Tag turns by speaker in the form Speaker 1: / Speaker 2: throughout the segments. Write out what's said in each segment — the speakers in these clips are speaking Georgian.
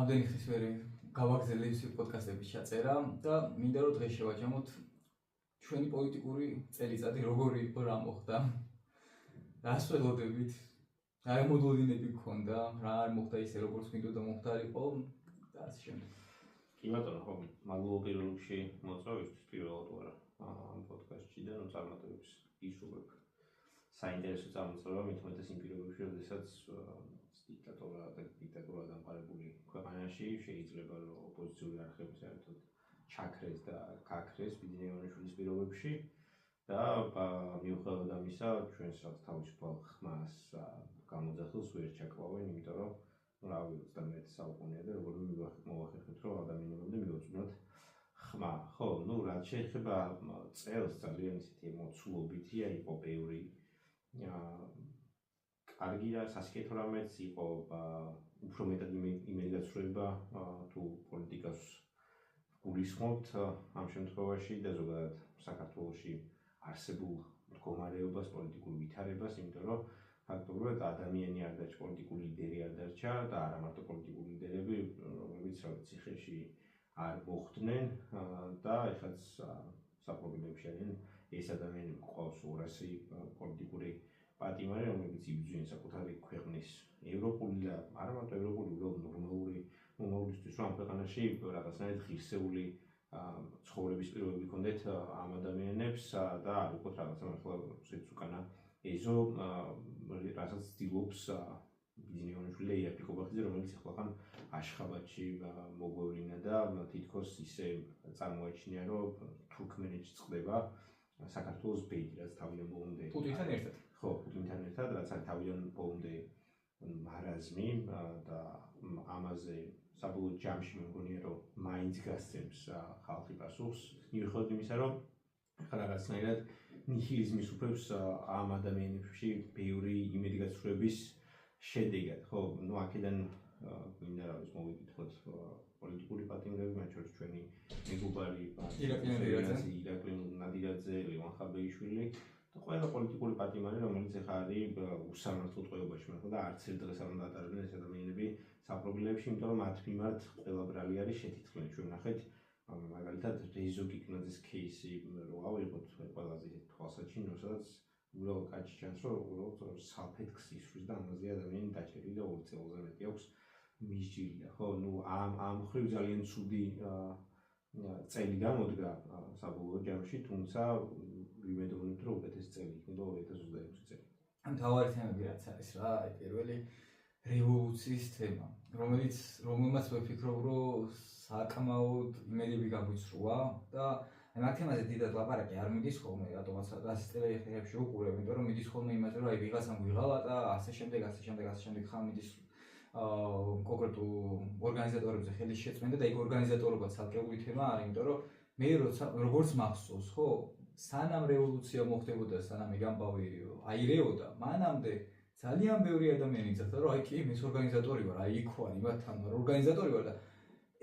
Speaker 1: ამდენი ხნის ვერ გავაგზავნე ის პოდკასტების ჩაწერა და მინდა რომ დღეს შევაჯამოთ ჩვენი პოლიტიკური წელიწადი როგორი იყო, რა მოხდა. რას ველოდებით, რა მოდელინები გქონდა, რა არ მოხდა ისე როგორც გვინდოდა მოხდარიყო და ასე შემდეგ.
Speaker 2: კი ბატონო, ხო, მაგალითად პირველ რიგში მოწვევისთვის პირველად ვარ ამ პოდკასტში და ნუ წარმატებებს ისურვებ. საინტერესო წარმოწება მით უმეტეს იმ პირობებში, როდესაც დიქტატურა დამყარებული ქვეყანაში შეიძლება რომ ოპოზიციური არხები საერთოდ ჩაქრეს და გაქრეს ბიძინეევანიშვილის პირობებში და მიუხედავად ამისა ჩვენს რაც თავისუფალ ხმას გამოძახილს ვერ ჩაკლავენ, იმიტომ რომ რავი 21 საუკუნეა და როგორ მოვახერხეთ რომ ადამიანებამდე მივაწვდოთ ხმა. ხო, ნუ რაც შეეხება წელს ძალიან ისეთი ემოციურობითია იყო ბევრი კარგი და სასიკეთო რამეც იყო უფრო მეტად იმედგაცრუება თუ პოლიტიკას გულისხმობთ ამ შემთხვევაში და ზოგადად საქართველოში არსებულ მდგომარეობას, პოლიტიკურ ვითარებას, იმიტომ რომ ფაქტობრივად ადამიანი არ დარჩა, პოლიტიკური ლიდერი არ დარჩა და არა მარტო პოლიტიკური ლიდერები, რომლებიც ციხეში არ მოხვდნენ და ეხაც საპრობლემებში არიან ეს ადამიანები ყავს 200 პოლიტიკური პატიმარი, რომლებიც იბრძვიან საკუთარი ქვეყნის ევროპული და არა მარტო ევროპული, უბრალოდ ნორმალური მომავლისთვის, რომ ამ ქვეყანაში რაღაცნაირად ღირსეული ცხოვრების პირობები ჰქონდეთ ამ ადამიანებს და არ უყოთ რაღაცა მართლა რუსეთის უკანა ეზო, რასაც ცდილობს ბიძინეევანიშვილი და იაფი კობახიძე, რომელიც ახლა აშხაბადში მოგვევლინა და თითქოს ისე წარმოაჩინია, რომ თურქმენეთში წყდება საქართველოს ბედი, რაც თავიდან ბოლომდე
Speaker 1: პუტინთან ერთად.
Speaker 2: ხო, პუტინთან ერთად, რაც თავიდან ბოლომდე მარაზმი და ამაზე საბოლოო ჯამში მე მგონია რომ მაინც გასცემს ხალხი პასუხს, მიუხედავად იმისა, რომ რაღაცნაირად ნიჰილიზმის უფლებს ამ ადამიანებში ბევრი იმედგაცრუების შედეგად. ხო, ნუ აქედან მინდა რა ვიცი მოვიკითხოთ პოლიტიკური პატიმრები, მათ შორის ჩვენი მეგობარი ირაკლი ნადირაძე, ლევან ხაბეიშვილი და ყველა პოლიტიკური პატიმარი, რომელიც ახლა არის უსამართლო ტყვეობაში, მაგრამ და არც ერთ დღეს არ უნდა ატარებდნენ ეს ადამიანები საპრობლემებში, იმიტომ რომ მათ მიმართ ყველა ბრალი არის შეთითქმული. ჩვენ ნახეთ მაგალითად რეზო კიკნაძის кейსი რო ავიღოთ ყველაზე თვალსაჩინო, სადაც უბრალოდ კაჭი ჩანს, რომ უბრალოდ საფეთქს ისვრის და ამაზე ადამიანი დაჭერილი და 2 წელზე მეტი აქვს მისჯილი. ხო, ნუ ამ ხრივ ძალიან ცუდი წელი გამოდგა საბოლოო ჯამში, თუმცა ვიმედოვნებთ, რომ უკეთესი წელი იქნება 2026 წელი.
Speaker 1: მთავარი თემები რაც არის რა, პირველი რევოლუციის თემა, რომელმაც ვფიქრობ, რომ საკმაოდ იმედები გაგვიცრუა და მაგ თემაზე დიდად ლაპარაკი არ მიდის ხოლმე, რატომაც ტელეეფირებში უყურებ, იმიტომ რომ მიდის ხოლმე იმაზე, რომ აი ვიღაცამ გვიღალა და ასე შემდეგ ხან მიდის კონკრეტულ ორგანიზატორებზე ხელის შეწმენდა და იქ ორგანიზატორობა ცალკეული თემა არის, იმიტომ რომ მე როგორც მახსოვს, ხო, სანამ რევოლუცია მოხდებოდა, სანამ ეგ ამბავი აირეოდა, მანამდე ძალიან ბევრი ადამიანი იცოდა, რომ აი კი მე ორგანიზატორი ვარ, აი იქ ვარ, იმათთან ვარ, ორგანიზატორი ვარ და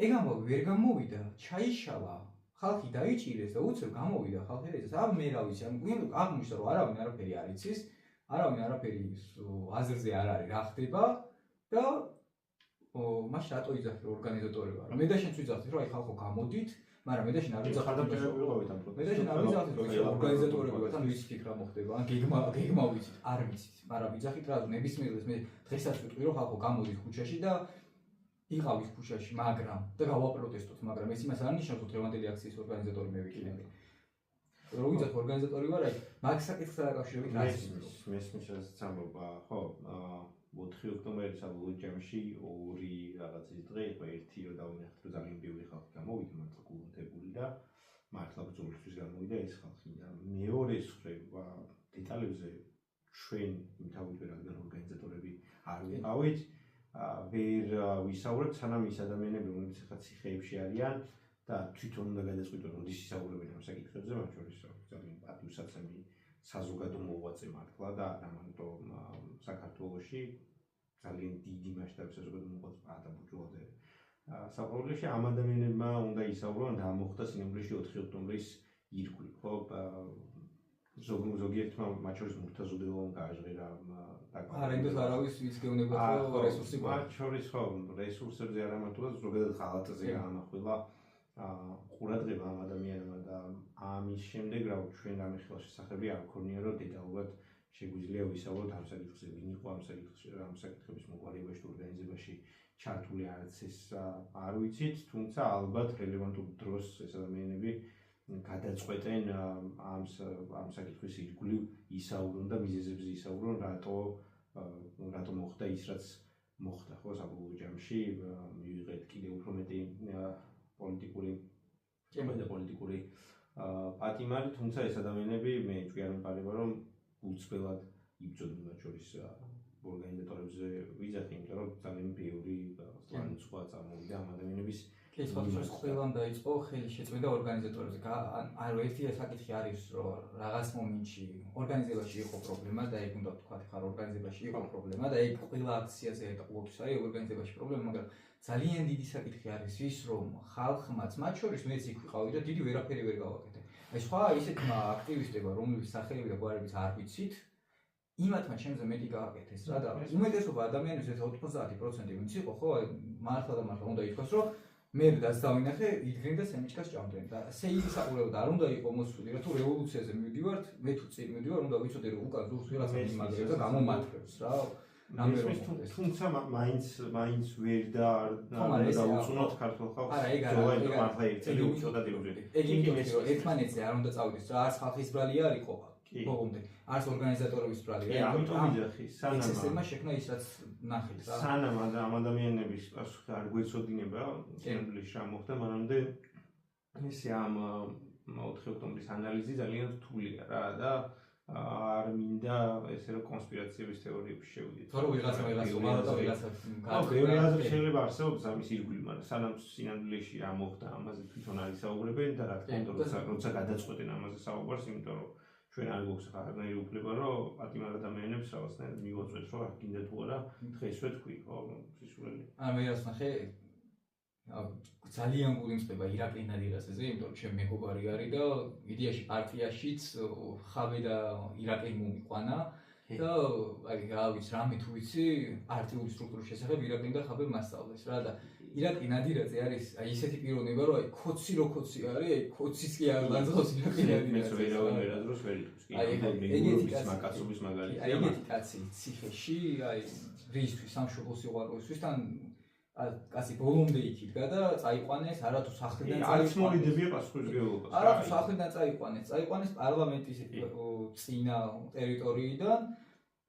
Speaker 1: ეგ ამბავი ვერ გამოვიდა, ჩაიშალა, ხალხი დაიჭირეს და უცებ გამოვიდა ხალხი და იცის, მე რა ვიცი, აღმოჩნდა რომ არავინ არაფერი არ იცის, არავინ არაფერი აზრზე არ არის რა ხდება და მაშინ რატო იძახი რომ ორგანიზატორი ვარ? მე და შენც ვიძახით რომ აი ხალხო გამოდით, მაგრამ მე და შენ არ ვიძახით რომ ორგანიზატორები ვართ, ან ვიცით იქ რა მოხდება, ან გეგმა ვიცით, არ ვიცით, მაგრამ ვიძახით რა ნებისმიერ დღეს მე დღესაც ვიტყვი რომ ხალხო გამოდით ქუჩაში და იყავით ქუჩაში, მაგრამ და გავაპროტესტოთ, მაგრამ ეს იმას არ ნიშნავს, რომ დღევანდელი აქციის ორგანიზატორი მე ვიქნები. რო ვიძახი ორგანიზატორი ვარ, აი მაგ საკითხთან დაკავშირებით რა
Speaker 2: მესმის რასაც ამბობა, ხო, 4 ოქტომბერი საბოლოო ჯამში 2 რაღაცის დღე იყო, ერთი რომ დავინახეთ, რომ ძალიან ბევრი ხალხი გამოვიდა, მართლა გულუნთებული და მართლა ბრძოლისთვის გამოვიდა ეს ხალხი და მეორეს მხრივ დეტალებზე ჩვენ იმთავით რადგან ორგანიზატორები არ ვიყავით, ვერ ვისაუბრებთ, სანამ ის ადამიანები, რომლებიც ახლა ციხეებში არიან და თვითონ უნდა გადაწყვიტონ, რომ ისაუბრებენ ამ საკითხებზე, მათ შორის ძალიან პატივსაცემი საზოგადო მოღვაწე მართლა და არა მარტო საქართველოში ძალიან დიდი მასშტაბის საზოგადო მოღვაწე ატაბუჯულაძე საპრობლემში ამ ადამიანებმა უნდა ისაუბრონ რა მოხდა სინამდვილეში 4 ოქტომბრის ირგვლივ, ხო, ზოგიერთმა მათ შორის მურთაზ უდელოვან გააჟღერა
Speaker 1: არენდოს არავის ვის გეუბნებათ რომ რესურსი გვაქვს.
Speaker 2: მათ შორის ხო რესურსებზე არ ამართულად ზოგადად ღალატზე გაამახვილა ყურადღება ამ ადამიანმა და ამის შემდეგ რა ჩვენ გამიხილა შესახები არ გქონია რომ დეტალურად შეგვიძლია ვისაუბროთ ამ საკითხზე, ვინ იყო ამ საკითხების მოგვარებაში თუ ორგანიზებაში ჩართული არც ეს არ ვიცით, თუმცა ალბათ რელევანტურ დროს ეს ადამიანები გადაწყვეტენ ამ საკითხის ირგვლივ ისაუბრონ და მიზეზებზე ისაუბრონ, რატო მოხდა ის, რაც მოხდა, ხო, საბოლოო ჯამში მივიღეთ კიდევ უფრო მეტი პოლიტიკური პატიმარი, თუმცა ეს ადამიანები მე ჯერ არ მყარება რომ უცბელად იბრძოდნენ მათ შორის ორგანიზატორებზე ვიძახი, იმიტომ რომ ძალიან ბევრი სხვა წარმოვიდა ამ ადამიანების
Speaker 1: ეს ფაქტობრივად ყველამ დაიწყო ხელი შეწმენდა ორგანიზატორებზე. ანუ ერთი საკითხი არის რომ რაღაც მომენტში ორგანიზებაში იყო პრობლემა და ეგ უნდა ვთქვათ, ხარ ორგანიზებაში იყო პრობლემა და ეგ ყველა აქციაზე ეტყობოს არის ორგანიზებაში პრობლემა, მაგრამ ძალიან დიდი საკითხი არის ის რომ ხალხმაც მათ შორის მეც იქ ვიყავი და დიდი ვერაფერი ვერ გავაკეთე. აი სხვა ისეთმა აქტივისტებმა რომლებიც სახელები და გვარებიც არ ვიცით იმათმა ჩემზე მეტი გააკეთეს რა და უმეტესობა ადამიანებს ეს 90% ვინც იყო ხო აი მართლა და მართლა უნდა ითქვას რომ მე რაც დავინახე იდგნენ და სემიჩკას ჭამდნენ და საერთოდ არ უნდა იყო მოსული რა თუ რევოლუციაზე მივდივართ მე თუ წინ მივდივარ უნდა ვიცოდე რომ უკან ზურს ვიღაცა იმაგრებს და გამომართვებს რა
Speaker 2: თუმცა მაინც ვერ და არ დაუწუნოთ ქართულ ხალხს ზოგადად მართლა ერთად უწოდა დიოჯეტი
Speaker 1: ეგ იმიტომ რომ ერთმანეთზე არ უნდა წავიდეს რა არც ხალხის ბრალი არ იყო ბოლომდე არც ორგანიზატორების ბრალი
Speaker 2: ამიტომ ვიძახი
Speaker 1: სანამ შექმნა ის რაც ნახეთ რა
Speaker 2: სანამ ამ ადამიანების პასუხი არ გვეცოდინება სინამდვილეში რა მოხდა მანამდე ესე ამ 4 ოქტომბრის ანალიზი ძალიან რთულია რა და არ მინდა ესე რომ კონსპირაციების თეორიებში შევიდეთ.
Speaker 1: თორე ვიღაცა
Speaker 2: ბევრი აზრი შეიძლება არსებობს ამის ირგვლივ, მაგრამ სანამ სინამდვილეში რა მოხდა ამაზე თვითონ არ ისაუბრებენ და რა თქმა უნდა როცა გადაწყვეტენ ამაზე საუბარს, იმიტომ რომ ჩვენ არ გვაქვს აღარნაირი უფლება რომ პატიმარ ადამიანებს რაღაცნაირად მივაწვეთ რომ არ გინდა თუ არა დღესვე თქვი ხო სისულელი.
Speaker 1: მე რას ნახე ძალიან გულიმწება ირაკლი ნადირაძეზე, იმიტომ რომ ჩემი მეგობარი არის და იდეაში პარტიაშიც ხავე და ირაკლი მომიყვანა და აი რა ვიცი რამე თუ ვიცი პარტიული სტრუქტურის შესახებ ირაკლი და ხავე მასწავლეს რა და ირაკლი ნადირაძე არის აი ისეთი პიროვნება რომ აი ქოცი რო ქოცი არის აი ქოციც კი არ განძღავს ირაკლი ნადირაძე
Speaker 2: ვერადროს ვერ იტყვის კი ეგეთი მაგაცობის მაგალითი
Speaker 1: აი ეგეთი კაცი ციხეში აი რისთვის სამშობლოს სიყვარულისთვის თან კაცი ბოლომდე იქიდგა და წაიყვანეს არათუ სახლიდან
Speaker 2: არც მოვიდებია პასუხისმგებლობას
Speaker 1: არათუ სახლიდან წაიყვანეს პარლამენტის წინა ტერიტორიიდან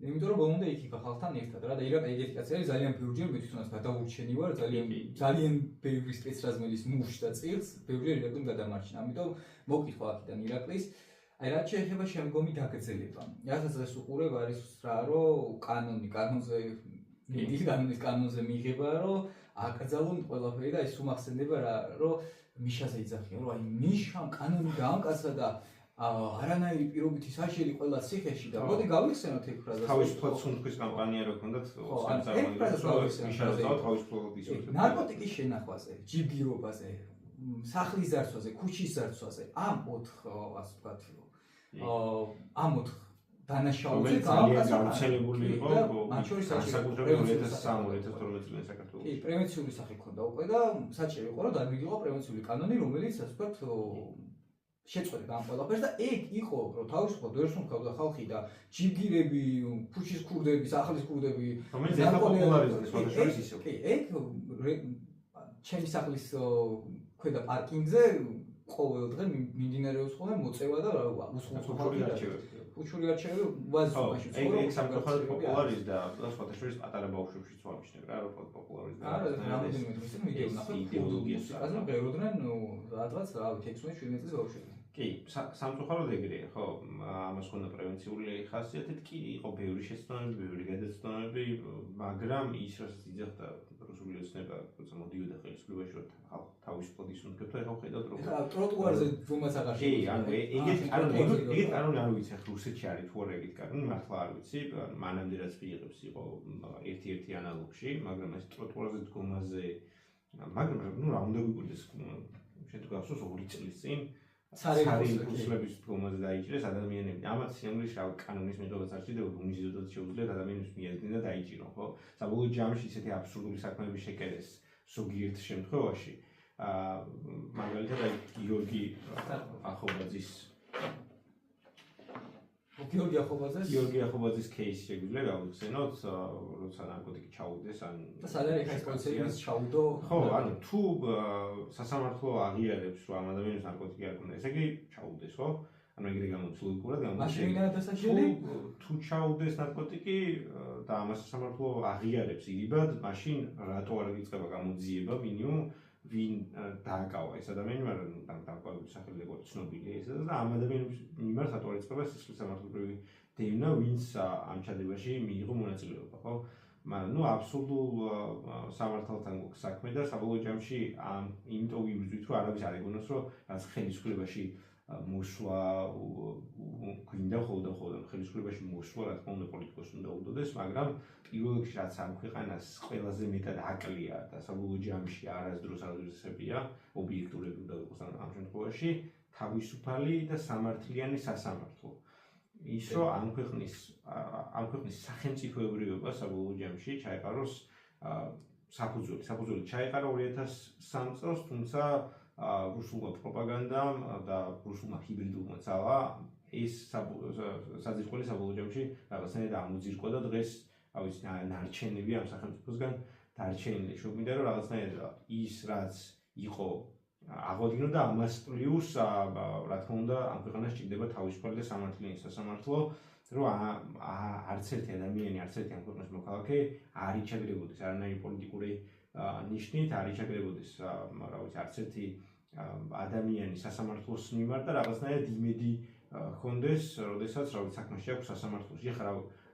Speaker 1: იმიტომ რომ ბოლომდე იქ იყო ხალხთან ერთად რა და ირაკლი ეგეთი კაცი არის ძალიან ბევრჯერ მე თვითონაც გადავურჩენი ვარ ძალიან ბევრი სპეცრაზმელის მუშ და წილს ბევრჯერ ირაკლიმ გადამარჩინა ამიტომ მოკითხვა აქედან ირაკლის აი რაც შეეხება შემდგომი გაგრძელება რასაც ეს უყურებ არის რა რომ კანონზე კანონზე მიიღება რომ აკრძალონ ყველაფერი და ის უმახსენდება რა რომ მიშაზე იძახიან რომ აი მიშამ კანონი გაამკაცა და არანაირი პირობითი საშელი ყველა ციხეში და მოდი გავიხსენოთ ეგ ფრაზას
Speaker 2: თავისუფლად სუნთქვის კამპანია რო ქონდათ მიშაზე თავისუფლად ისურვებდა
Speaker 1: ნარკოტიკის შენახვაზე ჯიბგირობაზე სახლის ძარცვაზე ქუჩის ძარცვაზე ამ 4 ასე ვთქვათ ამ 4 დანაშაულზე
Speaker 2: გავრცელებული იყო
Speaker 1: მათ შორის
Speaker 2: საკუთრებულ 2003-2012 წლის საქართველოში.
Speaker 1: კი, პრევენციული სახე ქონდა უკვე და საჭირო იყო რომ დაგვიგიღო პრევენციული კანონი, რომელიც ასე ვთქვათ შეწყვეტდა ამ ყველაფერს და ეგ იყო რომ თავისუფლად ვერ სუნთქავდა ხალხი და ჯიბგირები, ქუჩის ქურდები, სახლის ქურდები,
Speaker 2: რომელიც ახლა პოპულარიზდეს მათ შორის ისე.
Speaker 1: კი, ეგ ჩემი სახლის ქვედა პარკინგზე ყოველ დღე მიმდინარეობს ხოლმე მოწევა და
Speaker 2: უსხლტი არჩევები.
Speaker 1: უჩური არჩევები ვაზრობაში
Speaker 2: ცხოვრობ. ეგ სამწუხაროდ პოპულარიზდა და სხვათა შორის პატარა ბავშვებშიც ვამჩნევ რა რომ პოპულარიზდა.
Speaker 1: არა, რამდენიმე დღეს ვიდეო ნახე იდეოლოგიას. ასე ღეროდნენ რაღაც რა ვიცი 16-17 წლის ბავშვები.
Speaker 2: კი, სამწუხაროდ ეგრეა, ხო, ამას ხონდა პრევენციული ხასიათით, კი, იყო ბევრი შეცდომები, ბევრი გადაცდომები, მაგრამ ის რასაც იძახდა რუსული ოცნება, როცა მოდიოდა ხელისუფლებაში, რომ თავისუფლად ისუნთქებდა, ეხლა ხედავთ რომ
Speaker 1: ხა ტროტუარზე რომაც აღარ
Speaker 2: კი, ანუ ეგეთი კანონი არ ვიცი, ახლა რუსეთში არის თუ არა ეგეთი კანონი, მართლა არ ვიცი, მანამდე რაც ვიღებს იყო ერთ-ერთი ანალოგში, მაგრამ ეს ტროტუარზე დგომაზე, მაგრამ ნუ რა უნდა გვიკვირდეს, შენ თუ გახსოვს 2 წლის წინ
Speaker 1: ცარი
Speaker 2: იმპულსების დგომაზე დაიჭირეს ადამიანები. ამათ სიამოვნებაში რა კანონის მიღებაც არ შეიძლება, უმიზიდოდაც შეუძლიათ ადამიანებს მიეძინა და დაიჭირონ, ხო? საბოლოო ჯამში ისეთი აბსურდული საქმეები შეკერეს ზოგიერთ შემთხვევაში. მაგალითად აი გიორგი ახობაძის გიორგი ახობაძის кейსი შეგვიძლია გავიხსენოთ, როცა ნარკოტიკი ჩაუდეს ან
Speaker 1: სადარი ხა კონცეფციის ჩაუდო.
Speaker 2: ხო, ანუ თუ სასამართლო აღიარებს, რომ ამ ადამიანს ნარკოტიკი არ ქონდა, ესე იგი ჩაუდეს, ხო? ანუ ეგრე გამოცდილებულად თუ ჩაუდეს ნარკოტიკი და ამას სასამართლო აღიარებს ირიბად, მაშინ რატო არ იწყება გამოძიება მინიმუმ ვინ დააკავა ეს ადამიანი, მაგრამ დააკავების სახელი იყო ცნობილი ეს და ამ ადამიანების მიმართ რატო არ იწყება სისხლის სამართლებრივი დევნა, ვინც ამ ჩადებაში მიიღო მონაწილეობა, ხო? მაგრამ ნუ აბსურდულ სამართალთან გვაქვს საქმე და საბოლოო ჯამში იმიტომ ვიბრძვით, რომ არავის არ ეგონოს, რომ რაც ხელისუფლებაში მოსვლა გვინდა ხოლმე ხელისუფლებაში მოსვლა, რა თქმა უნდა, პოლიტიკოსს უნდა უდოდეს, მაგრამ პირველ რიგში რაც ამ ქვეყანას ყველაზე მეტად აკლია და საბოლოო ჯამში არასდროს არ უზრუნველია, ობიექტურები უნდა იყოს ამ შემთხვევაში, თავისუფალი და სამართლიანი სასამართლო. ის რომ ამ ქვეყნის სახელმწიფოებრიობა საბოლოო ჯამში ჩაეყაროს საფუძველი ჩაეყარა 2003 წელს, თუმცა რუსულმა პროპაგანდამ და რუსულმა ჰიბრიდულმა ძალა ეს საძირკველი საბოლოო ჯამში რაღაცნაირად ამოძირკვა და დღეს ნარჩენები ამ სახელმწიფოსგან დარჩენილი. შეგვიძლია რომ რაღაცნაირად ის რაც იყო აღოდგინო და ამას პლუს რა თქმა უნდა ამ ქვეყანას ჭირდება თავისუფალი და სამართლიანი სასამართლო, რომ არც ერთი ადამიანი, არც ერთი ამ ქვეყნის მოქალაქე არ იჩაგრებოდეს არანაირი პოლიტიკური ნიშნით, არ იჩაგრებოდეს რა ვიცი არც ერთი ადამიანი სასამართლოს მიმართ და რაღაცნაირად იმედი ჰქონდეს, როდესაც რა ვიცი საქმეში აქვს სასამართლოში. ეხლა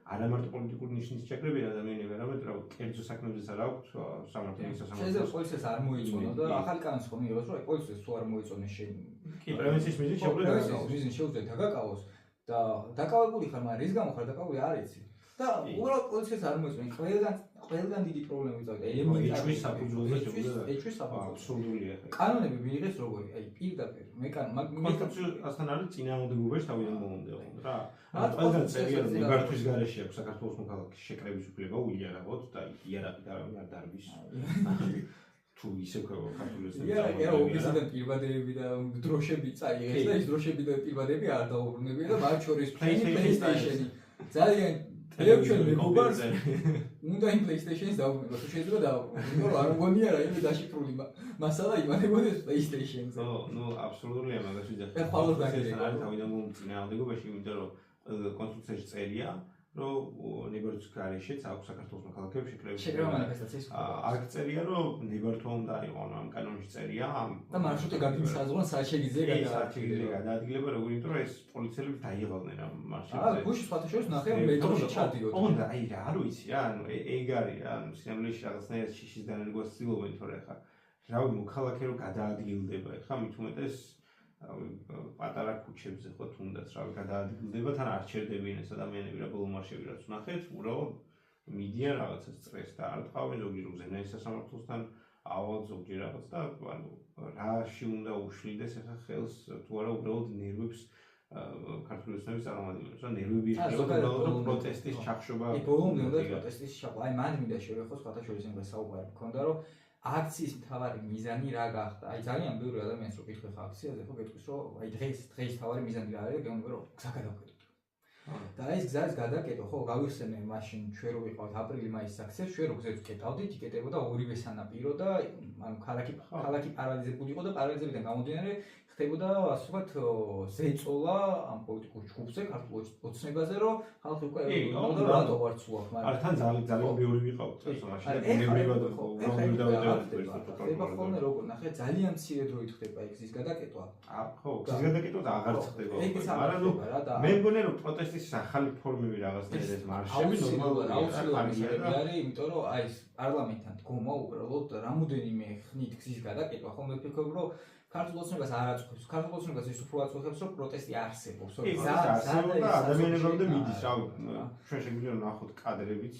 Speaker 2: არა მარტო პოლიტიკური ნიშნის ჩაგრებიან ადამიანები, არამედ რა კერძო საქმეებზეც არ აქვს სამართლიანი სასამართლო.
Speaker 1: შეიძლება პოლიციას არ მოიწონო და ახალი კანონს ხომ მიიღოს, რომ პოლიციას თუ არ მოიწონეს
Speaker 2: კი, პრევენციის მიზნით
Speaker 1: შეუძლია დაგაკავოს და დაკავებული ხარ, მაგრამ რის გამო ხარ დაკავებული არ იცი. და უბრალოდ პოლიციას არ მოიწონე, ყველგან დიდი პრობლემა იწავდა.
Speaker 2: ეჩვის საფუძველზე აბსურდულია.
Speaker 1: კანონები მიიღეს როგორი? აი პირდაპირ
Speaker 2: კონსტიტუციასთან არის წინააღმდეგობაში თავიდან მომდევნო რა. ყველგან წერია რომ ნებართვის გარეშე აქვს საქართველოს მოქალაქის შეკრების უფლება უიარაღოთ და იარაღით არ დარბის. თუ ისე ქართულის
Speaker 1: უბისიდან პირვადები და დროშები წაიღეს და ის დროშები და პირვადები არ დაუბრუნებია და მათ შორის PlayStation-ი ძალიან ჩვენ მეგობარს უნდა იმ PlayStation-ს დაუბრუნება, თუ შეიძლება დაუბრუნება, იმიტომ რომ არ მგონია რა იმე დაშიფრული მასალა იმანებოდეს PlayStation-ზე.
Speaker 2: ნუ აბსურდულია მაგაში და
Speaker 1: ხალხს
Speaker 2: არის თავიდან მომწინააღმდეგობაში, იმიტომ რომ კონსტიტუციაში წერია რომ ნებართვის გარეშეც აქვს საქართველოს მოქალაქეებს
Speaker 1: შეკრება მანიფესტაციის
Speaker 2: აქ წერია რომ ნებართვა უნდა იყოს ამ კანონში წერია
Speaker 1: და მარშრუტი გაგიმ საზღვარგან საჩეგიძე
Speaker 2: გადაადგილება როგორ იმიტომ რომ ეს პოლიციელები დაიღალდნენ ამ მარშრუტზე
Speaker 1: გუშინ სხვათა შორის ნახე მეტროში ჩადიოდა
Speaker 2: უნდა აი რა არ ვიცი რა ანუ ეგ არის რა სიამოვნებაში რაღაცნაირად შიშის დანერგვას ცდილობენ თორე ხა რავი მოქალაქე რომ გადაადგილდება ხა მით უმეტეს პატარა ქუჩებზე ხო თუნდაც რა გადაადგილდება თან არ ჩერდებიან ეს ადამიანები რა ბოლო მარშები რაც ნახეთ უბრალოდ მიდიან რაღაცას წრეს და არ ტყავენ ზოგჯერ უზენაეს სასამართლოსთან ავალ ზოგჯერ რაღაც და ანუ რაში უნდა უშლიდეს ახლა ხელს თუ არა უბრალოდ ნერვებს ქართული ოცნების წარმომადგენლებს რა ნერვები უბრალოდ პროტესტის ჩახშობა
Speaker 1: აი ბოლომდე უნდა პროტესტის ჩახშობა აი მან მინდა შევეხო სხვათა შორის იმ საუბარი მქონდა რომ აქციის მთავარი მიზანი რა გახდა? აი ძალიან ბევრი ადამიანს რო კითხე ხა აქციაზე, ხო გეტყვის რომ აი დღეს მთავარი მიზანი რა არის? გეუბნები რომ გზა გადავკეტოთ. და ეს გზის გადაკეტო, ხო, გავიხსენე მაშინ ჩვენ რო ვიყავთ აპრილი-მაისის აქციას, ჩვენ რო გზებს კეტავდით, იკეტებოდა ორივე სანაპირო და ანუ ქალაქი პარალიზებული იყო და პარალიზებიდან გამომდინარე ხდებოდა ასე ვთქვათ ზეწოლა ამ პოლიტიკურ ჯგუფზე, ქართულ ოცნებაზე, რომ ხალხი უკვე ელოდა რატო ვარ ცუახ,
Speaker 2: მაგრამ არ თან ძალიან ბევრი ვიყავთ ეს მაშინ ნებრივად
Speaker 1: ხდება ხოლმე როგორ ნახე ძალიან მცირე დროით ხდება ეგზის გადაკეტვა.
Speaker 2: ხო, გზის გადაკეტვა და აღარც ხდება. მაგრამ მე მგონია რომ პროტესტის ახალი ფორმები რაღაცნაირად მარშები ნორმალურად
Speaker 1: არის, იმიტომ რომ აი ეს პარლამენტთან დგომა უბრალოდ რამოდენიმე ხნით გზის გადაკეტვა, ხო მე ვფიქრობ რომ ქართულ ოცნებას არ აწუხებს. ქართულ ოცნებას ის უფრო აწუხებს, რომ პროტესტი არსებობს.
Speaker 2: ადამიანებამდე მიდის, რავი, ჩვენ შეგვიძლია ნახოთ კადრებიც,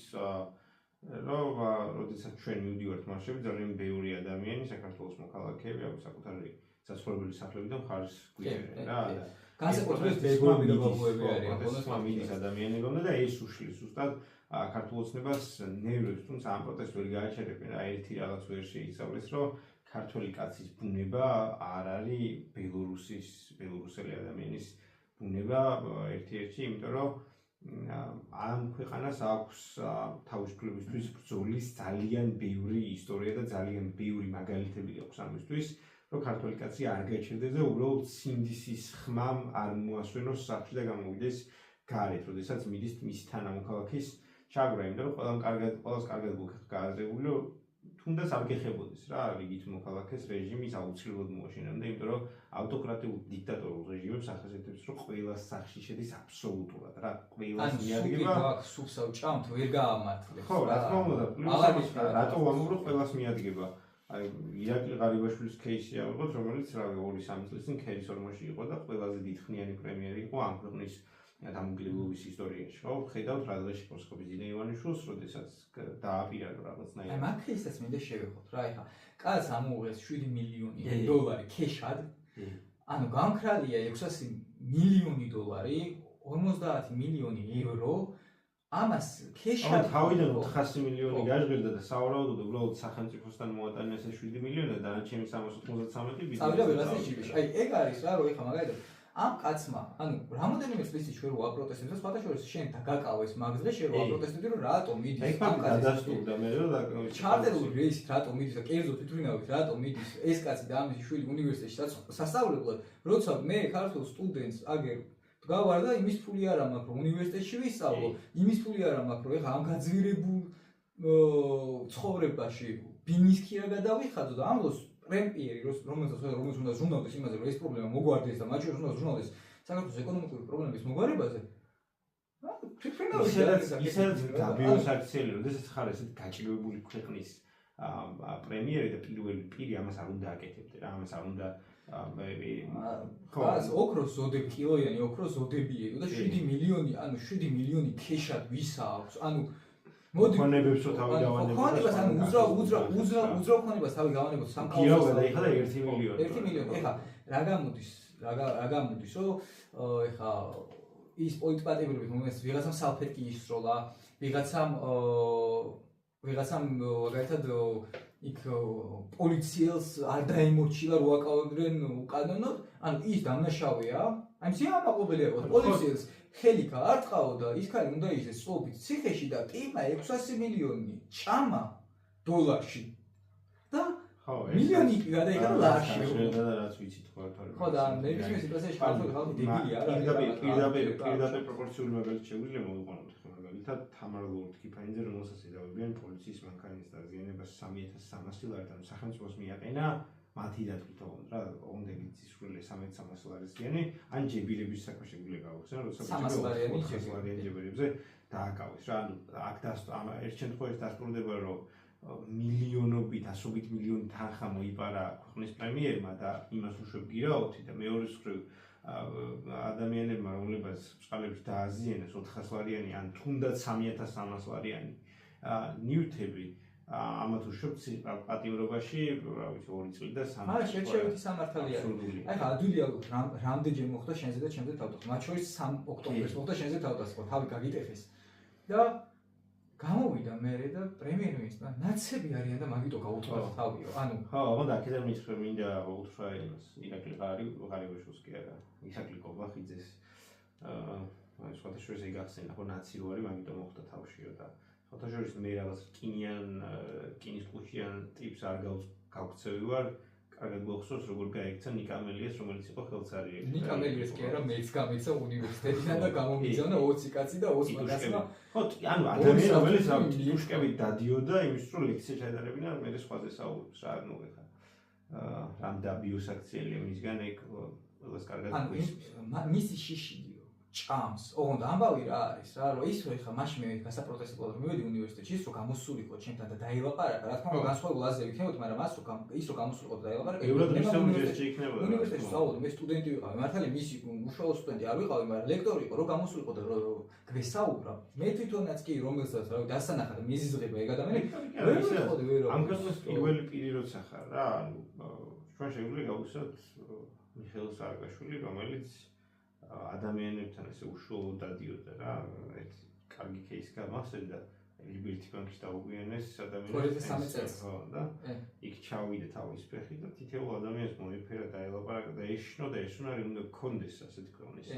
Speaker 2: როდესაც ჩვენ მივდივართ მარშები, ძალიან ბევრი ადამიანი, საქართველოს მოქალაქეები, საკუთარი საცხოვრებელი სახლებიდან მხარს გვიწერენ რა.
Speaker 1: განსაკუთრებით ბეგოები და ბაბუები არიან,
Speaker 2: პროტესტმა მიდის ადამიანებამდე და ეს უშლის ზუსტად ქართულ ოცნებას ნევრებს, თუმცა ამ პროტესტს ვერ გააჩერებენ რა ერთი რაღაც ვერ შეისწავლეს, რომ ქართველი კაცის ბუნება არ არის ბელორუსელი ადამიანის ბუნება ერთ-ერთი, იმიტომ რომ ამ ქვეყანას აქვს თავისუფლებისთვის ბრძოლის ძალიან ბევრი ისტორია და ძალიან ბევრი მაგალითები აქვს ამისთვის, რომ ქართველი კაცი არ გაჩერდეს და უბრალოდ სინდისის ხმამ არ მოასვენოს სახლში და გამოვიდეს გარეთ, როდესაც მიდის მის თანამოქალაქის ჩაგვრა, იმიტომ რომ ყველას კარგად გააზრებული, რომ თუნდაც არ გეხებოდეს რა, რიგით მოქალაქეს რეჟიმის აუცილებლად მოაშენებდა, იმიტომ რომ ავტოკრატიულ დიქტატორულ რეჟიმებს ახასიათებს, რომ ყველას სახლში შედის აბსოლუტურად რა, ყველას მიადგება.
Speaker 1: სულსავ ჭამთ ვერ გაამართლებს.
Speaker 2: ხო, რა თქმა უნდა, პლუს რატო ვამბობ, რომ ყველას მიადგება. აი, ირაკლი ღარიბაშვილის кейსი ავიღოთ, რომელიც რავი 2-3 წლის წინ ქერის ორმოში იყო და ყველაზე დიდხნიანი პრემიერი იყო ამ ქვეყნის დამოუკიდებლობის ისტორიაში. ხო, ხედავთ რა დღეში მოსკოვის ძინა ივანიშვილს, როდესაც დააპირა რაღაცნაირად.
Speaker 1: აი, მაგ кейსაც მინდა შევეხოთ რა, ეხა კაცს ამოუღეს 7 მილიონი დოლარი ქეშად. ანუ გამქრალია 600 მილიონი დოლარი, 50 მილიონი ევრო. ამას ქეშად
Speaker 2: თავიდან 400 მილიონი გაჟღერდა და სავარაუდოდ უბრალოდ სახელმწიფოსთან მოატანეს 7 მილიონი და დანარჩენი 393 ბიზნესი.
Speaker 1: წავიდა ველასი ჭირში. აი, ეგ არის რა, რომ ეხა მაგალითად ამ კაცმა, ანუ რამოდენიმე წლიწად შენ რო აპროტესტებს და სხვათა შორის შენ დაგაკავეს მაგზე, შენ რო აპროტესტები, რომ რატომ მიდის
Speaker 2: ამ კაცს დადასტურდა მე რომ
Speaker 1: ჩარტერული რეისით რატომ მიდის და კერძო თვითმფრინავით რატომ მიდის ეს კაცი და ამის შვილი უნივერსიტეტში სასწავლებლად, როცა მე ქართულ სტუდენტს აგერ გავარ და იმის ფული არ მაქვს, რომ უნივერსიტეტში ვისწავლო, იმის ფული არ მაქვს, რომ ეხა ამ გაძვირებულ ცხოვრებაში ბინისქირა გადავიხადო და ამ დროს პრემიერი რომელსაც უნდა ზრუნავდეს იმაზე, რომ ეს პრობლემა მოგვარდეს და მათ შორის უნდა ზრუნავდეს საქართველოს ეკონომიკური პრობლემების მოგვარებაზე.
Speaker 2: ისედაც დაბიოსაქციელი, როდესაც ხარ ესეთ გაჭირვებული ქვეყნის პრემიერი და პირველი პირი ამას არ უნდა აკეთებდე რა, ამას არ უნდა
Speaker 1: ხას ოქროს ზოდები, კილოიანი ოქროს ზოდები და 7 მილიონი, ანუ 7 მილიონი ქეშად ვისა აქვს, ანუ მოდი
Speaker 2: ქონებებს თავი დავანებოთ.
Speaker 1: ქონებას ანუ უძრავ ქონებას თავი გავანებოთ სამკაულს.
Speaker 2: გირავ გადაიხადა 1 მილიონი.
Speaker 1: 1 მილიონი. ეხა რა გამოდის, რომ ეხა ის პოლიტპატიმრობით მომეს ვიღაცამ სალფეტკი ისროლა, ვიღაცამ მაგალითად იქ პოლიციელს არ დაემორჩილა რო აკავებდნენ უკანონოდ, ანუ ის დამნაშავეა. აი სიამაყობელია პოლიციელს ხელი გაარტყაო და ის ქალი უნდა ისეს სოფით ციხეში და ტიმა 600 მილიონი ჭამა დოლარში. და მილიონი გადაიღო ლარში.
Speaker 2: და რაც ვიცით ხოლმე.
Speaker 1: ხო და ნებისმიერ სიტუაციაში ქართული ხალხი დებილია რა.
Speaker 2: პირდაპირ პროპორციული მაგალითი შეგვიძლია მოვიყვანოთ ხო მაგალითად თამარ ლორდ-კიფაინძე რომელსაც ედავებიან პოლიციის მანქანის დაზიანებას 3300 ლარი და სახელმწიფოს მიაყენა მათი დათვითონ რა ოღონდ იცისრული 3300 ლარისიანი ან ჯებირების საქმე შეგვიძლია გავხსენო როცა
Speaker 1: 300
Speaker 2: ლარიანი ჯებირებზე დააკავეს რა ანუ აქ ერთ შემთხვევაში დასტურდება რომ მილიონობით, ასობით მილიონი თანხა მოიპარა ქვეყნის პრემიერმა და იმას უშვებ გირაოთი და მეორე მხრივ ადამიანებმა რომლებსაც ბწყალებში დააზიანეს 400 ლარიანი ან თუნდაც 3300 ლარიანი ნივთები ამათ უშვებთ პატიმრობაში, რა ვიცი 2 წელი და 3
Speaker 1: წელი. შერჩევითი სამართალია. აი ხა ადვილია რამდენჯერ მოხდა შენზე და ჩემზე თავდასხმა. მათ შორის 3 ოქტომბერს მოხდა შენზე თავდასხმა. თავი გაგიტეხეს. და გამოვიდა მე და პრემიერ-მინისტრმა ნაცები არიან და მაგიტო გაუთხრა თავიო. ანუ
Speaker 2: ხო, აღონდა აქედან მითხრა მინდა უთხრა იმას. ირაკლი ღარიბაშვილს კი არა. ირაკლი კობახიძეს აი სხვათა შორის იგახსენა, ხო ნაციო არის, მაგიტომ მოხდა თავშიო და სხვათა შორის მე რაღაც რკინის ყუჩიან ტიპს არ გავქცევი ვარ. კარგად გახსოვს როგორ გაიქცა ნიკამელიეს, რომელიც იყო ხელცარი.
Speaker 1: ნიკამელიეს კი არა, მეც გამეცა უნივერსიტეტიდან და გამომიგზავნა 20 კაცი და 20 მაგასმა.
Speaker 2: ხო, ანუ ადამიანი რომელიც ტუშკებით დადიოდა იმის რომ ლექცია ჩაეტარებინა, მე სხვაზე საუბრობს რა, ნუ ეხა რამ და ბიოსაქციელია მისგან ეგ ყველას კარგად გვის.
Speaker 1: ანუ მისი შიშიო ჭამს. ოღონდ ამბავი რა არის რა, რომ ის რო ეხა მაშინ მე გასაპროტესტებლად მივედი უნივერსიტეტში, ის რო გამოსულიყო ჩემთან და დაელაპარაკა, რა თქმა უნდა განსხვავებულ აზრები იქნებოდა, მაგრამ ის რო გამოსულიყო და დაელაპარაკა,
Speaker 2: უნივერსიტეტში იქნებოდა.
Speaker 1: უნივერსიტეტში სწავლობდი, მე სტუდენტი ვიყავი, მართალია მისი უშუალო სტუდენტი არ ვიყავი, მაგრამ ლექტორი იყო, რო გამოსულიყო და გვესაუბრა. მე თვითონაც კი რომელსაც რა დასანახად მიზიზღება ეგ ადამიანი, ვერ ვიყავი ვერო.
Speaker 2: ამ კაცის პირველი პირი როცა ხარ რა, ანუ ჩვენ შეგვიძლია გავუსვათ მიხეილ სააკაშვილი, რომელიც ადამიანებთან ესე უშუალოდ დადიოდა რა, ერთ კარგი кейსი გამახსენდა ლიბერტი ბანკის დაუგვიანეს ადამიანებს
Speaker 1: 2013 წელს.
Speaker 2: ხო და იქ ჩავიდა თავის ფეხი და თითოეულ ადამიანს მოიფერა და ელაპარაკა და ეშნო და ეს უნარი უნდა გქონდეს ასე თქონის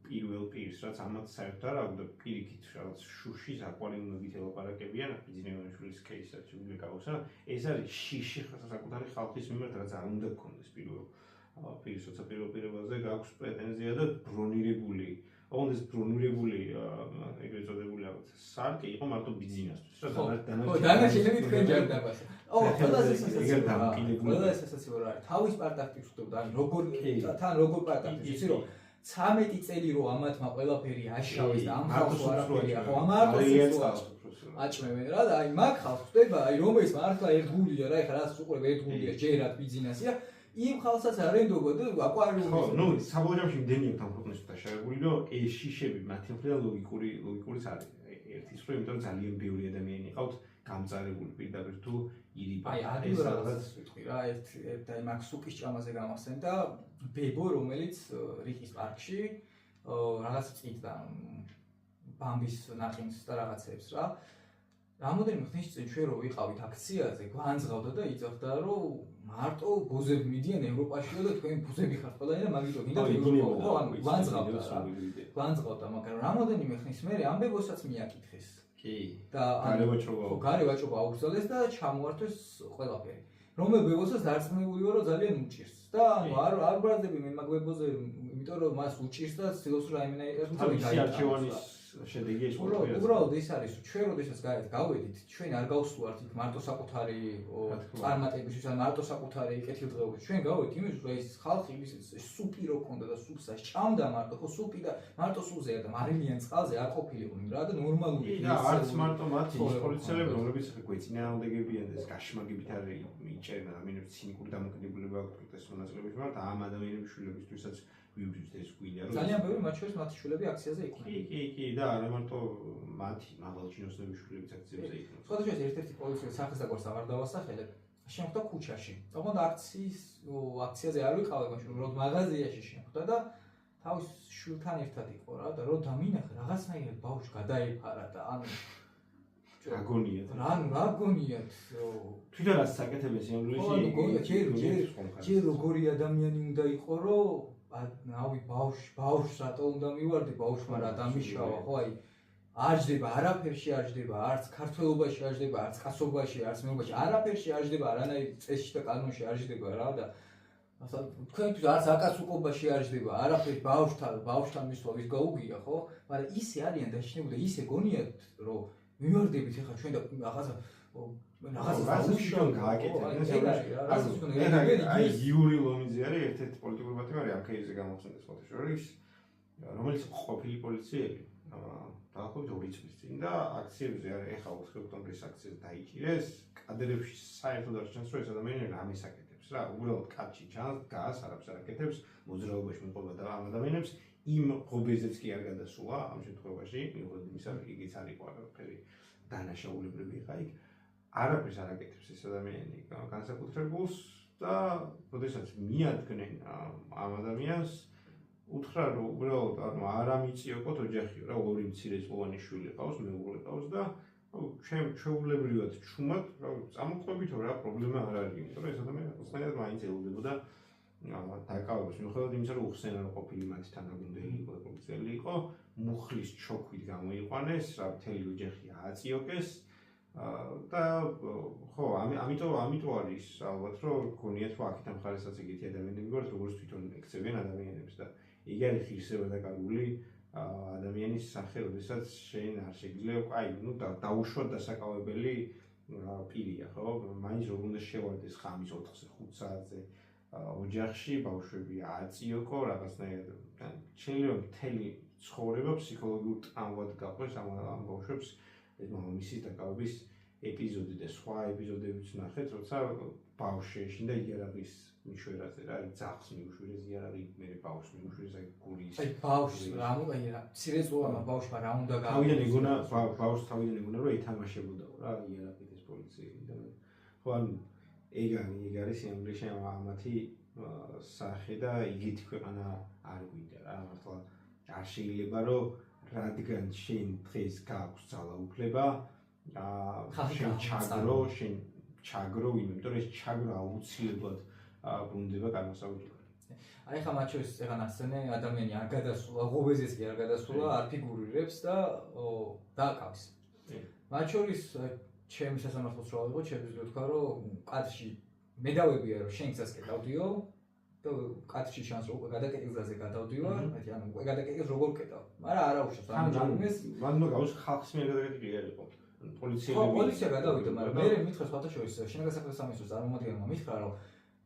Speaker 2: პირველ პირს რაც ამათ საერთოდ არ აქვს და პირიქით რაღაც შუშის აკვალი უნდა გითელაპარაკებიან ბიზნესმენის кейსად შეგვიძლია გავუსვა ეს არის შიში საკუთარი ხალხის მიმართ რაც არ უნდა გქონდეს პირველ პირს როცა პირველ პირობაზე გაქვს პრეტენზია და ბრონირებული ოღონდ ეს ბრუნირებული ეგრეთ წოდებული რაღაც სარკე იყო მარტო ბიზნესისთვის რა
Speaker 1: დანარჩენები თქვენ ჯარდაბას. ყველაზე
Speaker 2: ეგრე დამოკიდებული.
Speaker 1: ყველაზე სასაცილო რა არის. თავის პარტაქტიკს ვხვდები, ან როგორ თან როგორ პარტაქტიკს იცი რომ 13 წელი რო ამათმა ყველაფერი აშავეს და ამ ხალხს არაფერია, ხო ამარტო აჭმევენ რა და აი მაგ ხალხს ხდება, აი რომელიც მართლა ერთგულია რა, ეხლა რაც უყურებ ერთგულია ჯერად ბიზნესია იმ ხალხსაც არენდობა და აკვარიუმის
Speaker 2: ხო, ნუ საბოლოოში იმდენი აქვს ამ ქვეყნის დაშავებული, რომ ეს შიშები მათი მხრიდან ლოგიკურიც არის. ერთის მხრივ, იმიტომ რომ ძალიან ბევრი ადამიანი ყავთ გამწარებული პირდაპირ თუ ირიბა.
Speaker 1: აი, ადვილად ვიტყვი რა, ერთ აი მაგ სუპის ჭამაზე გამახსენ და ბებო, რომელიც რიყის პარკში რაღაც წითდა ბამბის ნახინს და რაღაცებს რა. რამოდენიმე ხნის წინ ჩვენ რო ვიყავით აქციაზე, გვანძღავდა და იწევდა რომ მარტო ბოზები მიდიან ევროპაშიო და თქვენ ბოზები ხართ ყველანი და მაგითო გინდა ევროპა, ანუ გვანძღავდა, მაგრამ რამოდენიმე ხნის მერე ამ ბებოსაც მიაკითხეს.
Speaker 2: კი.
Speaker 1: და გარე ვაჭრობა აუგზავნეს და ჩამოართვეს ყველაფერი. რომელ ბებოსაც დარწმუნებული ვარ რომ ძალიან უჭირს. და ანუ არ ბრალდები მე მაგ ბებოზე, იმიტომ რომ მას უჭირს და ცდილობს რომ რაიმენაირად თავი
Speaker 2: არჩევანის შედეგი ის
Speaker 1: ყველაფერი. უბრალოდ ის არის, ჩვენ როდესაც გავედით, ჩვენ არ გავსულართ იქ მარტო საკუთარი წარმატებისთვის, ან მარტო საკუთარი კეთილდღეობით. ჩვენ გავედით იმის, რომ ეს ხალხი ის სუპი რო ქონდა და სუპსა ჭამდა მარტო, ხო სუპი და მარტო სულზეა და მარილიან წყალზე არ ყოფილიყო რა და ნორმალური
Speaker 2: და არც მარტო მათი ის პოლიციელები, რომლებიც გვეწინააღმდეგებიან და ეს გაშმაგებით არის მიჭერენ ადამიანებს ცინიკური დამოკიდებულება აქვს პროტესტ მონაწილეობის მიმართ ამ ადამიანების შვილებისთვისაც ვიუჯდეთ ეს გვინდა რომ
Speaker 1: ძალიან ბევრი მათ შორის მათი შვილები აქციაზე იყვნენ.
Speaker 2: კი და არა მარტო მათი მაღალჩინოსნების შვილებიც აქციაზე იყვნენ.
Speaker 1: სხვადასხვა ერთ-ერთი პოლიციის სახეს და გვარს აღარ დავასახელებ. შემხვდა ქუჩაში. ოღონდ აქციაზე არ ვიყავ, მაგრამ უბრალოდ მაღაზიაში შემხვდა და თავის შვილთან ერთად იყო რა და რო დამინახე რაღაცნაირად ბავშვი გადაიფარა და ანუ
Speaker 2: აგონიათ.
Speaker 1: რა გონიათ?
Speaker 2: თვითონ რაც საკეთებენ სიამოვნებაში.
Speaker 1: ჯერ როგორი ადამიანი უნდა იყო, რომ ნავი ბავშვს რატო უნდა მივარდი, ბავშვმა რა დამიშავა, ხო აი არ ჯდება, არაფერში არ ჯდება, არც ქართველობაში არ ჯდება, არც კაცობაში, არც მეუბნაში, არაფერში არ ჯდება, არანაირ წესში და კანონში არ ჯდება რა და თქვენთვის არც აკაცუკობაში არ ჯდება, არაფერი ბავშვთან მისვლა ვის გაუგია, ხო? მაგრამ ისე არიან დაშინებული და ისე გონიათ, რომ მივარდებით ახლა ჩვენ და რაღაცა
Speaker 2: რაღაცა გააკეთებენ. აი იური ლომიძე არის ერთ-ერთი პოლიტიკური პარტიარი ამ кейსზე გამახსენდეს ფოტოშორის, რომელიც ყოფილი პოლიციელი დაახლოებით 2 წლის წინ და აქციებზე არის ეხლა 4 ოქტომბრის აქციაზე დაიჭირეს. კადრებში საერთოდ არ ჩანს რომ ეს ადამიანი რამეს აკეთებს რა, უბრალოდ კაცი ჩანს, გას არაფერს არ აკეთებს, მოძრაობაში მიყვება და ამ ადამიანებს იმ ღობეზეც კი არ გადასულა ამ შემთხვევაში, მიუხედავად იმისა, რომ იგიც არ იყო არაფერი დანაშაულებრივი ხა იქ. არაფერს არ აკეთებს ეს ადამიანი განსაკუთრებულს და როდესაც მიადგნენ ამ ადამიანს უთხრა რომ უბრალოდ ანუ არ ამიწიოყოთ ოჯახიო რა ორი მცირეწლოვანი შვილი ყავს მეუღლე ყავს და ჩვეულებრივად ჩუმად რა წამოყვებითო რა პრობლემა არ არის იმიტომ რომ ეს ადამიანი უცნაირად მაინც ელოდებოდა დაკავებას მიუხედავად იმისა რომ უხსენა რომ ყოფილი მათი თანაგუნდელი იყო პოლიციელი იყო მუხლის ჩოქვით გამოიყვანეს რა მთელი ოჯახი ააწიოკეს და ხო ამიტომ არის ალბათ რომ გქონიათ რომ აქეთ მხარესაც ეგეთი ადამიანები გვაქვს როგორც თვითონ ექცევიან ადამიანებს და იგი არის ღირსება დაკარგული ადამიანის სახე, როდესაც შენ არ შეგიძლია აი ნუ დაუშვათ დასაკავებელი პირია ხო მაინც რომ უნდა შევარდეს ხამის 4-ზე 5 საათზე ოჯახში ბავშვები ააწიოკო რაღაცნაირად შეიძლება მთელი ცხოვრება ფსიქოლოგიურ ტრავმად გაყვეს ამ ბავშვებს ეს მამამისის დაკავების ეპიზოდი და სხვა ეპიზოდებიც ნახეთ, როცა ბავშვი ეშინდა იარაღის მიშვერაზე რა, ძაღლს მიუშვერეს იარაღი, მე ბავშვს მიუშვერეს აი გულის. აი
Speaker 1: ბავშვს რა უნდა რა, ცირეწლოვანმა ბავშვმა რა უნდა გააკეთოს.
Speaker 2: თავიდან ეგონა ბავშვს თავიდან ეგონა რომ ეთამაშებოდაო რა იარაღით ეს პოლიციელი და ხო ანუ ეგ არის ინგლისში ამათი სახე და იგივე ქვეყანა არ გვინდა რა მართლა არ შეიძლება რომ რადგან შენ დღეს გაქვს ძალაუფლება შენ ჩაგრო იმიტომ რომ ეს ჩაგრო აუცილებლად ბრუნდება განმასაუბრებლად
Speaker 1: აი ხა მათ შორის ეხლა ნახსენე ადამიანი არ გადასულა ღობეზეც კი არ გადასულა არ ფიგურირებს და დააკავს მათ შორის ჩემი სასამართლოს რა ვიყო შეიძლება ვთქვა რომ კადრში მე დავებია რომ შენ გზას კეტავდიო და კადრში შანს რომ უკვე გადაკეტილზე გადავდივარ მე ანუ უკვე გადაკეტილს როგორ კეტავ მაგრამ არა უშავს ამჯერმეს
Speaker 2: მან უნდა გავუშვი ხალხის მიერ გადაკეტილი არ იყო
Speaker 1: პოლიცია გადავიდა მაგრამ მე მითხრა სხვათა შორის შინაგან საქმეთა სამინისტროს წარმომადგენელმა მითხრა რომ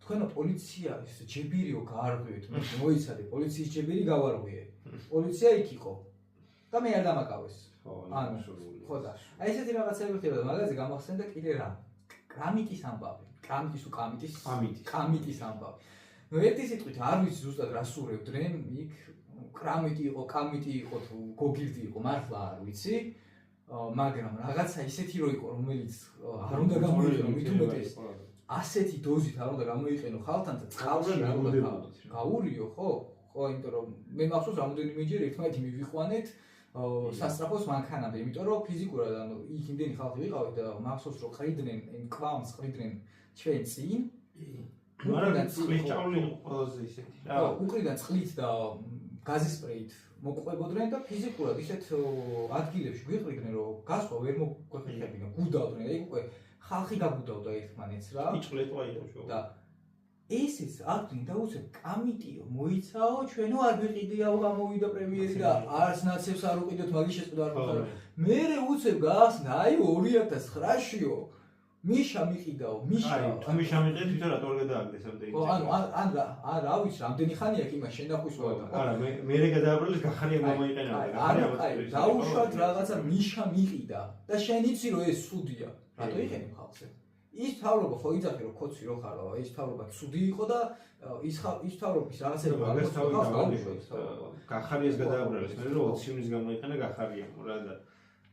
Speaker 1: თქვენო პოლიცია ეს ჯებირიო გაარღვიეთ მე მოიცადე პოლიციის ჯებირი გავარღვიე პოლიცია იქ იყო და მე არ დამაკავეს ანუ ხო და აი ესეთი რაღაცები ხდება მაგაზე გამახსენდა კიდე რა კრამიტის ამბავი კამიტის ამბავი ნუ ერთი სიტყვით არ ვიცი ზუსტად რა სურევდნენ იქ კრამიტი იყო კამიტი იყო თუ გოგირდი იყო მართლა არ ვიცი მაგრამ რაღაცა ისეთი რო იყო რომელიც არ უნდა გამოიყენო მით უმეტეს ასეთი დოზით არ უნდა გამოიყენო ხალხთან და წყალში არ უნდა გაურიო ხო იმიტომ რომ მე მახსოვს რამოდენიმეჯერ ერთმანეთი მივიყვანეთ სასწრაფოს მანქანამდე იმიტომ რომ ფიზიკურად ანუ იქ იმდენი ხალხი ვიყავით და მახსოვს რომ ყრიდნენ კვამს ყრიდნენ ჩვენ წინ
Speaker 2: მაგრამ წყლის ჭავლი ყველაზე ისეთი რა
Speaker 1: უკრიდან წყლით და გაზის სპრეით მოყვებოდნენ და ფიზიკურად ისეთ ადგილებში გვიყრიდნენ რომ გასვლა ვერ მოგვეხებინა გუდავდნენ და იქ უკვე ხალხი გაგუდავდა ერთმანეთს რა
Speaker 2: იჭლეტვა იყო
Speaker 1: და ესეც აქ და უცებ კამიტიო მოიცაო ჩვენო არ გვიყიდიაო გამოვიდა პრემიერი და არც ნაცებს არ უყიდოთ მაგის შეწყვეტა არ მოხდა მე უცებ გაახსნა აი 2009-შიო მიშა მიყიდაო მიშა
Speaker 2: თუ მიშა მიყიდე თვითონ რატო არ გადააგდეს ამდენი
Speaker 1: ან რა ვიცი რამდენი ხანია კი მას შენ დახვისვა და
Speaker 2: არა მე გადააბრალეს გახარია მომაიყენა
Speaker 1: არა დაუშვათ რაღაცა მიშა მიყიდა და შენ იცი რომ ეს სუდია რატო იყენებ ხალხზე ის თავრობა ხო იძახი რომ ქოცი რო ხარო ის თავრობა ცუდი იყო და ის თავრობის რაღაცები
Speaker 2: მაგას თავი დავაშვათ გახარიას გადააბრალეს მე რომ 20 ივნის გამოიყენა გახარია რა და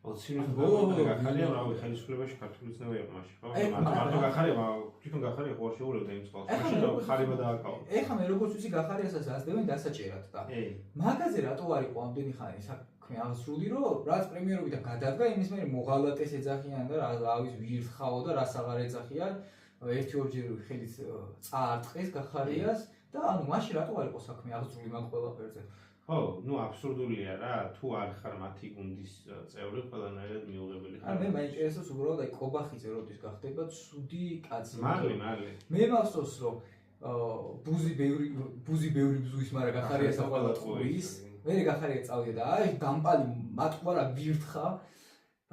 Speaker 2: 20 ივნის გამოიყენა გახარია რავი ხელისუფლებაში ქართული ცნება იყო მაშინ ხო მარტო გახარია თვითონ გახარია ხო არ შეულებდა იმ წყალს მაშინ ხარება დააკავა
Speaker 1: ეხლა მე როგორც ვიცი გახარიასაც ასდებენ დასაჭერად და მაგაზე რატო არ იყო ამდენი ხანი საქმე აღსრული რომ რაც პრემიერობიდან გადადგა იმის მერე მოღალატეს ეძახიან და რა ვიცი ვირთხაო და რას აღარ ეძახიან ერთი ორჯერ ხელით წაარტყეს გახარიას და ანუ მაშინ რატო არ იყო საქმე აღსრული მაგ ყველაფერზე
Speaker 2: ხო ნუ აბსურდულია რა თუ არ ხარ მათი გუნდის წევრი ყველანაირად მიუღებელი ხარ
Speaker 1: არა მე მაინტერესებს უბრალოდ აი კობახიძე როდის გახდება ცუდი კაცი
Speaker 2: მალე
Speaker 1: მე მახსოვს რომ ბუზი ბევრი ბზუის მაგრამ გახარიას აყოლა ტყურის მე გახარია წავიდა და აი გამპალი მატყვრა ვირთხა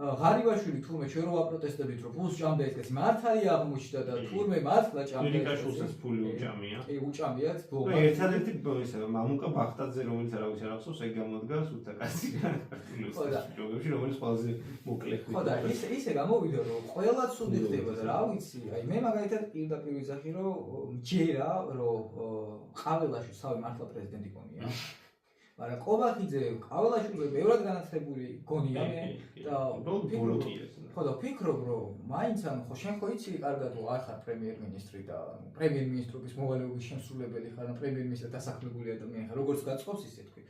Speaker 1: ღარიბაშვილი თურმე ჩვენ რო აპროტესტებით რომ ფულს ჭამდა ეს კაცი მართალია აღმოჩნდა და თურმე მართლა ჭამდა
Speaker 2: ირიკაშვილსაც ფული უჭამია
Speaker 1: კი უჭამიათ
Speaker 2: ბოლო ერთადერთი ისე მამუკა ბახტაძე რომელიც არ ვიცი რა ხსოვს ეგ გამოდგა სულთა კაცი ქართულში რომელიც ყველაზე მოკლე ხდება
Speaker 1: ხო და ისე გამოვიდა რომ ყველა ცუდი ხდება და რა ვიცი აი მე მაგალითად პირდაპირ ვიზახი რომ ჯერა რომ ყაველაში სავი მართლა პრეზიდენტი გონია მაგრამ კობახიძე ყაველაშვილზე ბევრად განათლებული გონია მე და ხო და ვფიქრობ რომ მაინც ანუ ხო შენ ხო იცი კარგად რომ არ ხარ პრემიერ-მინისტრი და პრემიერ-მინისტრობის მოვალეობის შემსრულებელი ხარ და პრემიერ-მინისტრი დასახლებული ადამიანი ხარ როგორც გაწყობს ისე თქვი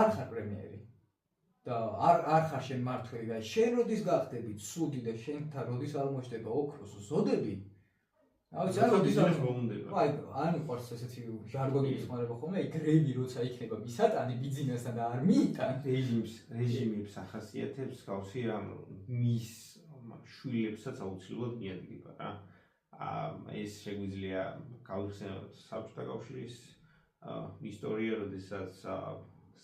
Speaker 1: არ ხარ პრემიერი და არ ხარ შენ მართველი და შენ როდის გახდები ცუდი და შენთან როდის არ მოშდება ოქროს ზოდები აუცი არ როდის არ მომუნდება აი არ მიყვარს ესეთი ჟარგონი იხმარება ხოლმე აი გრევი როცა იქნება მისატანი ბიზნესთან და არ მიიტან
Speaker 2: რეჟიმებს ახასიათებს გავსი ამ მის შვილებსაც აუცილებლად მიადგება რა ეს შეგვიძლია გავიხსენოთ საბჭოთა კავშირის ისტორია როდესაც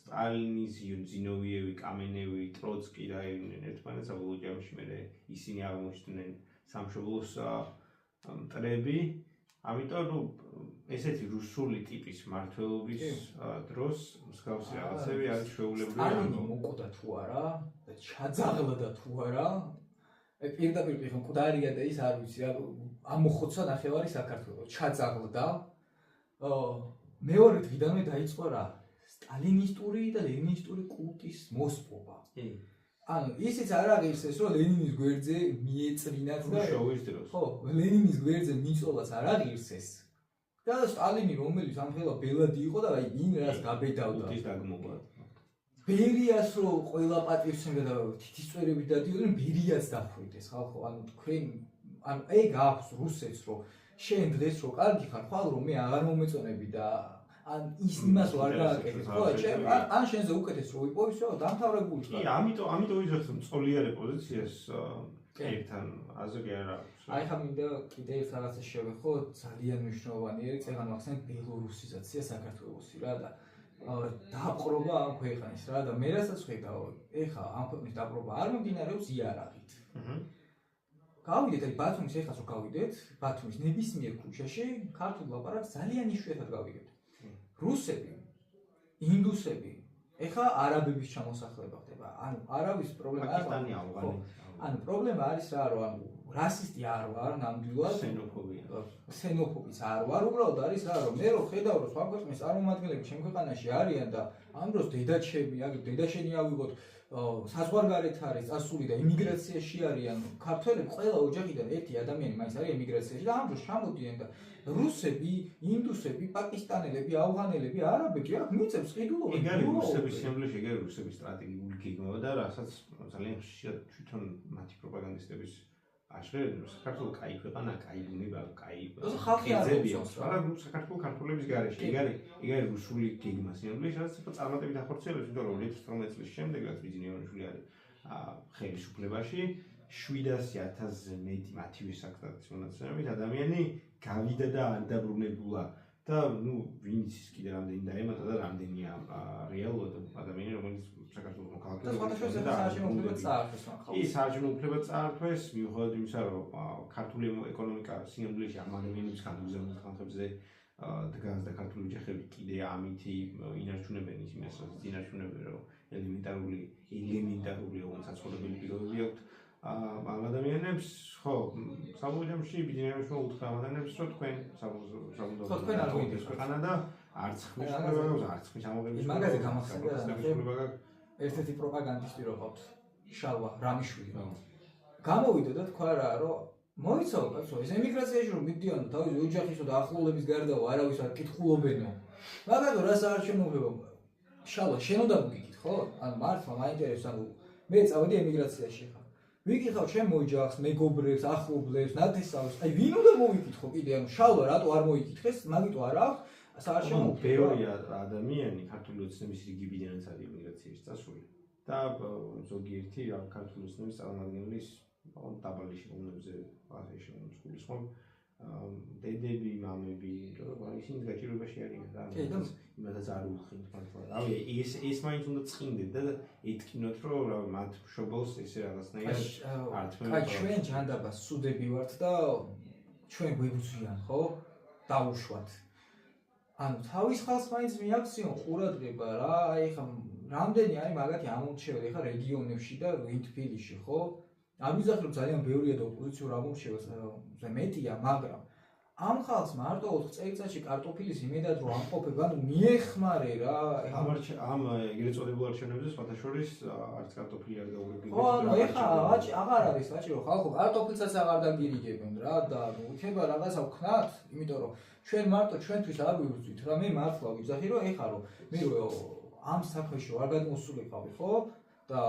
Speaker 2: სტალინის ზინოვიევი კამენევი ტროცკი და ერთმანეთს საბოლოო ჯამში მე ისინი აღმოჩნდნენ სამშობლოს მტრები, ამიტომ რომ ესეთი რუსული ტიპის მმართველობის დროს მსგავსი რაღაცები არის შეუძლებელი.
Speaker 1: არ მოკვდა თუ არა, ჩაძაღლდა თუ არა. პირდაპირ ვიღო მკვდარია და ის არ ვიცი, ამოხოცა ნახევარი საქართველოს, ჩაძაღლდა. მეორე დღიდანვე დაიწყო რა? სტალინისტური და ლენინისტური კულტის მოსპობა. ანუ ისიც არ აღიარეს რომ ლენინის გვერდზე მიეწრინათ და
Speaker 2: შოვის დროს.
Speaker 1: ხო, ლენინის გვერდზე მიწოვაც არ აღიარეს. და სტალინი რომელიც ამხელა ბელადი იყო და აი ვინ რას გაბედავდა.
Speaker 2: უთის დაგმობა.
Speaker 1: ბერიას რო ყველა პატივცემდა და თითისწვერებით დადიოდნენ ბერიას დაფრინდეს ხალხო ანუ თქვენ ანუ ეგ აქვს რუსეთს რომ შენ დღეს რო კარგი ხარ ხვალ რომ მე აღარ მომეწონები და ან ის იმას არ გააკეთებ ხო ჩემ ან შენზე უკეთეს რო ვიპოვისო დამთავრებული ხარ
Speaker 2: კი ამიტომ ვიზრდ წოლიარე პოზიციას ერთთან აზრი არ აქვს
Speaker 1: აი ხა მინდა კიდე ერთ რაღაცას შევეხო ძალიან მნიშვნელოვანი არის წეგან მახსენებ ბელორუსიზაცია საქართველოსი რა და დაპყრობა ამ ქვეყნის რა და მე რასაც ხედავ ეხა ამ ქვეყნის დაპყრობა არ მიმდინარეობს იარაღით გავიდეთ აი ბათუმის ეხას რო გავიდეთ ბათუმის ნებისმიერ ქუჩაში ქართულ ლაპარაკს ძალიან იშვიათად გავიგებთ რუსები ინდუსები ეხა არაბების ჩამოსახლება ხდება ანუ არავის პრობლემა არ
Speaker 2: პაკისტანი ავღანი
Speaker 1: ანუ პრობლემა არის რა რომ ანუ რასისტი არ ვარ ნამდვილად ქსენოფობიც არ ვარ უბრალოდ არის რა რომ მე რო ხედავ რომ სხვა ქვეყნის წარმომადგენლები ჩემ ქვეყანაში არიან და ამ დროს დედაჩები აგერ დედაშენი ავიღოთ საზღვარგარეთ არის წასული და იმიგრაციაში არიან ქართველები ყველა ოჯახიდან ერთი ადამიანი მაინც არის ემიგრაციაში და ამ დროს ჩამოდიან და რუსები, ინდუსები, პაკისტანელები, ავღანელები, არაბები აქ მიწებს ყიდულობენ.
Speaker 2: ეგ არის რუსების სიმბოლოში, ეგ არის რუსების სტრატეგიული გეგმა და რასაც ძალიან ხშირად თვითონ მათი პროპაგანდისტების აშრეებს საქართველოს კაი ქვეყანა, კაი ბუნება, კაი
Speaker 1: ხალხი არ იცავს,
Speaker 2: მაგრამ საქართველოს ქართველების გარეშე ეგ არის რუსული გეგმა სიმბოლოში, რაც წარმატებით ახორციელებს, იმიტომ რომ 2012 წლის შემდეგ რაც ბიზნიოვაშვილი არის ხელისუფლებაში 700,000-ზე მეტი მათივე საკრატის მონაცემებით ადამიანი გავიდა და არ დაბრუნებულა და ნუ ვინც კიდე რამდენი დაემატა და რამდენია რეალურად ადამიანი რომელიც საქართველოს მოქალაქეა
Speaker 1: და საარჩევნო უფლება წაართვეს მაგრამ
Speaker 2: ის საარჩევნო უფლება წაართვეს მიუხედავად იმისა რომ ქართული ეკონომიკა სინამდვილეში ამ ადამიანების განუგზავნილ ხალხებზე დგას და ქართული ოჯახები კიდე ამითი ინარჩუნებენ ის იმას რაც ინარჩუნებენ რომ ელემენტარული საცხოვრებელი პირობები აქვთ ამ ადამიანებს ხო საბუჯამში ბიზნესში უთხრა ადამიანებს რომ თქვენ
Speaker 1: თქვენ არ გვიდის
Speaker 2: ქვეყანა და არც ხმის ამოღების
Speaker 1: მაგაზე გამახსენდა ერთ-ერთი პროპაგანდისტი რო ყავთ შალვა რამიშვილი გამოვიდა და თქვა რა რომ მოიცავ კაცო ეს ემიგრაციაში რომ მიდიან თავის ოჯახისო და ახლობლების გარდაო არავის არ კითხულობენო მაგათო რა საარჩევნოება შალვა შენ უნდა მოგიკითხ ხო ან მართლა მაინტერესებს ანუ მე წავედი ემიგრაციაში ხა ვიკითხავ ჩემ ოჯახს, მეგობრებს, ახლობლებს, ნათესავს. აი ვინ უნდა მოვიკითხო კიდე ანუ შალვა რატო არ მოიკითხეს? მაგიტო არ აქვს საარჩევნო
Speaker 2: ბევრი ადამიანი ქართული ოცნების რიგებიდანაც არის ემიგრაციაში წასული და ზოგიერთი ქართული ოცნების წარმომადგენლის დაბალი შენობებზე აღეშენ სკოლის ხომ დედები, მამები, რომ ისინი გაჭირვებაში არიან და იმათაც არ უხდით მართლა. რავი, ეს მაინც უნდა წინდეთ და ეთქინოთ, რომ რავი, მათ მშობელს ესე რაღაცნაირად არ თმევენ.
Speaker 1: აი, ჩვენ ჯანდაბას სუდები ვართ და ჩვენ გვებუძვიან, ხო? დაუშვათ. ანუ თავის ხალხს მაინც მიაქციონ ყურადღება რა, აი ხა რამდენი არის მაგათი ამორჩეველი ხა რეგიონებში და თბილისში, ხო? ამიზახი რომ ძალიან ბევრია და ოპოზიციურ ამორჩევას მეტია, მაგრამ ამ ხალხს მარტო 4 წელიწადში კარტოფილის იმედად რომ ამყოფებ, ანუ მიეხმარე რა.
Speaker 2: ამ ეგრეთ წოდებულ არჩევნებზე სხვათა შორის არც კარტოფილი არ გაუგებია.
Speaker 1: ხო, ანუ ეხა აღარ არის საჭირო ხალხო კარტოფილსაც აღარ დაგირიგებენ რა და უჩება რაღაცა ვქნათ, იმიტომ რომ ჩვენ მარტო ჩვენთვის არ ვივწვით რა, მე მართლა ვიძახი რომ ეხა რომ მე ამ საქმეში არ გადმოსულიყავი, ხო? და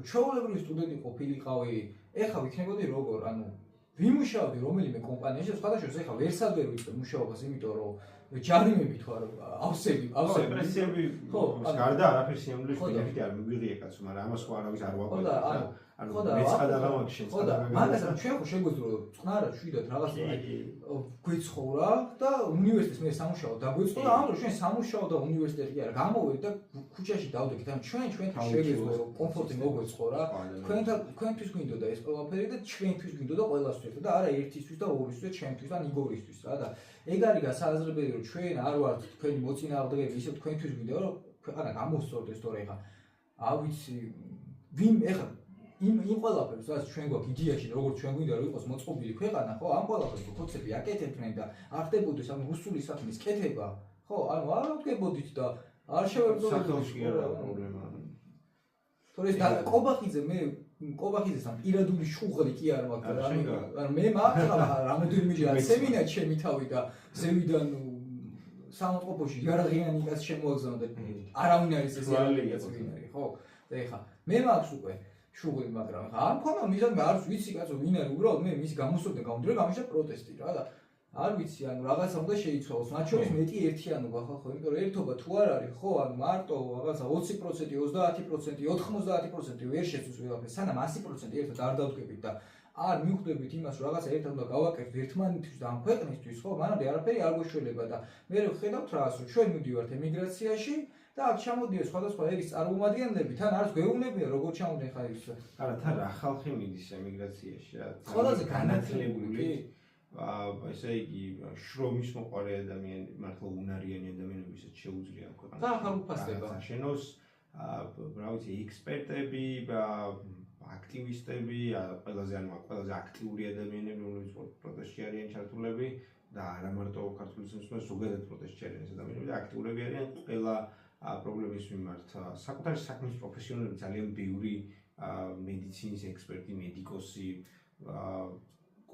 Speaker 1: ჩვეულებრივი სტუდენტი ყოფილიყავი, ეხა ვიქნებოდი როგორ, ანუ ვიმუშავდი რომელიმე კომპანიაში, სხვადასხვა ეხა ვერსად ვერ ვიწყებ მუშაობას, იმიტომ რომ ჯარიმები თუ არ ავსები.
Speaker 2: პრესიები გარდა არაფერი სიამოვნებაში ბენეფიტი არ მიგვიღია კაცო, მაგრამ ამას ხო არავის არ ვაყვება. ანუ მეცხადა გამაგშენ.
Speaker 1: ხო და მაგასაც ჩვენ ხო შეგვიძლია რომ წყნარად შვიდად რაღაცა გვეცხოვრა და უნივერსიტეტს მე სამუშაო დაგვეწყო და ამ დროს ჩვენ სამუშაო და უნივერსიტეტი არა გამოვედი და ქუჩაში დავდექით. ანუ ჩვენთვის შეგვიძლია რომ კომფორტი მოგვეწყო რა. თქვენთვის გვინდოდა ეს ყველაფერი და ჩვენთვის გვინდოდა ყველასთვის და არა ერთისთვის და ორისთვის, ჩვენთვის და იგორისთვის რა და ეგ არის გასააზრებელი რომ ჩვენ არ ვართ თქვენი მოწინააღმდეგეები, ისე თქვენთვის გვინდა რომ ქვეყანა გამოსწორდეს თორე ეხა ავიცი ვინ ეხა იმ ყველაფერს რაც ჩვენ გვაქვს იდეაში როგორც ჩვენ გვინდა რომ იყოს მოწყობილი ქვეყანა ხო ამ ყველაფერს ხოცები აკეთებდნენ და არ ხდებოდეს ამ რუსული საქმის კეთება ხო ანუ არ ვდგებოდით და არ შევებდოდით
Speaker 2: საქართველოში არა პრობლემა
Speaker 1: თორე ეს კობახიძე მე კობახიძესთან პირადული შუღლი კი არ მაქვს ანუ მე მაქვს რამოდენიმეჯერ სემინარ ჩემი თავი და ზევიდან სამწყობოში იარაღიანი კაც შემოაგზავნა და არავინ არის ეს იარაღიანი კაცი ხო და ეხა მე მაქვს უკვე შუღლი მაგრამ ხა არ მქონდა მიზანი არ ვიცი კაცო ვინ არის უბრალოდ მე მისი გამოსვლიდან გამოდიოდა გამიშა პროტესტი რა და არ ვიცი ანუ რაღაცა უნდა შეიცვალოს მათ შორის მეტი ერთიანობა ხო იმიტომ რომ ერთობა თუ არ არის ხო ანუ მარტო რაღაცა 20% 30% 90% ვერ შეცვლის ყველაფერს სანამ 100% ერთად არ დავდგებით და არ მივხვდებით იმას რომ რაღაცა ერთად უნდა გავაკეთოთ ერთმანეთთვის და ამ ქვეყნისთვის ხო მანამდე არაფერი არ გვეშველება და მე ვხედავთ რას რომ ჩვენ მივდივართ ემიგრაციაში და აქ ჩამოდიან სხვადასხვა ერის წარმომადგენლები თან არის გვეუბნებიან როგორ ჩამოდნენ ხა ის
Speaker 2: არა თან რა ხალხი მიდის ემიგრაციაში რა
Speaker 1: ყველაზე განათლებული
Speaker 2: ესე იგი შრომის მოყარე ადამიანები მართლა უნარიანი ადამიანებისაც შეუძლია ქვეყანა
Speaker 1: და ახალ უფასდება
Speaker 2: შენოს რა ვიცი ექსპერტები აქტივისტები ყველაზე აქტიური ადამიანები რომლებიც პროტესტში არიან ჩართულები და არა მარტო ქართული სისტემის ზოგადად პროტესტში არიან ადამიანები და აქტიურები არიან ყველა პრობლემის მიმართ საკუთარი საქმის პროფესიონალები ძალიან ბევრი მედიცინის ექსპერტი მედიკოსი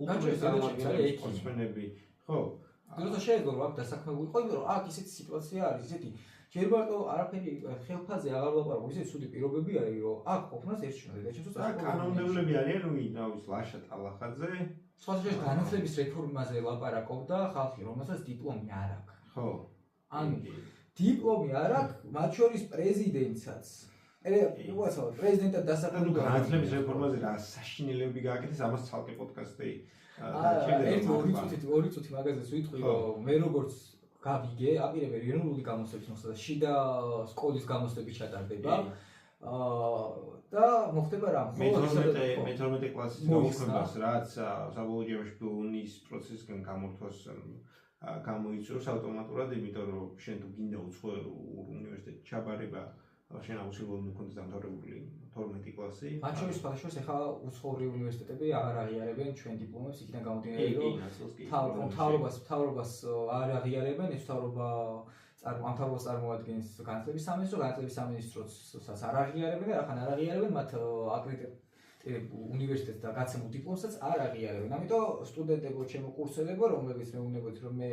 Speaker 2: სპორტსმენები ხო
Speaker 1: როცა შეიძლება რომ აქ დასაქმებული იყო იმიტომ რომ აქ ისეთი სიტუაცია არის ისეთი ჯერ მარტო არაფერი ხელფაზე აღარ ვლაპარაკობ ისეთი ცუდი პირობები არის რომ აქ ყოფნას ერჩვენა და ჩემთვის
Speaker 2: აქ კანონმდებლები არიან რომ რავის ლაშა ტალახაძე
Speaker 1: სხვა შეიძლება განათლების რეფორმაზე ლაპარაკობდა ხალხი რომელსაც დიპლომი არ აქვს
Speaker 2: ხო
Speaker 1: ანუ დიპლომი არ აქვს მათ შორის პრეზიდენტსაც პრეზიდენტად დასაქმებული
Speaker 2: განათლების რეფორმაზე რა საშინელებები გააკეთეს ამას ცალკე პოდკასტი
Speaker 1: ორი წუთი მაგაზეც ვიტყვი რომ მე როგორც გავიგე აპირებე ეროვნული გამოსვლების მოსადა შიდა სკოლის გამოსვლები ჩატარდება და მოხდება რა
Speaker 2: მე 12 კლასის გამოხმებას რაც საბოლოო ჯამში ბონის პროცესიდან გამორთვას გამოიწვევს ავტომატურად იმიტომ რომ შენ თუ გინდა უცხო უნივერსიტეტში ჩაბარება შენ აუცილებლად მქონდეს დამთავრებული 12 კლასი.
Speaker 1: მათ შორის სხვადასხვა ახლა უცხოური უნივერსიტეტები აღარ აღიარებენ ჩვენ დიპლომებს იქიდან გამომდინარე რომ მთავრობას არ აღიარებენ ეს მთავრობას წარმოადგენს განათლების სამინისტროსაც არ აღიარებენ და რახან არ აღიარებენ მათ უნივერსიტეტს და გაცემულ დიპლომსაც არ აღიარებენ. ამიტომ სტუდენტებო ჩემო კურსელებო რომლებიც მეუბნებოდით რომ მე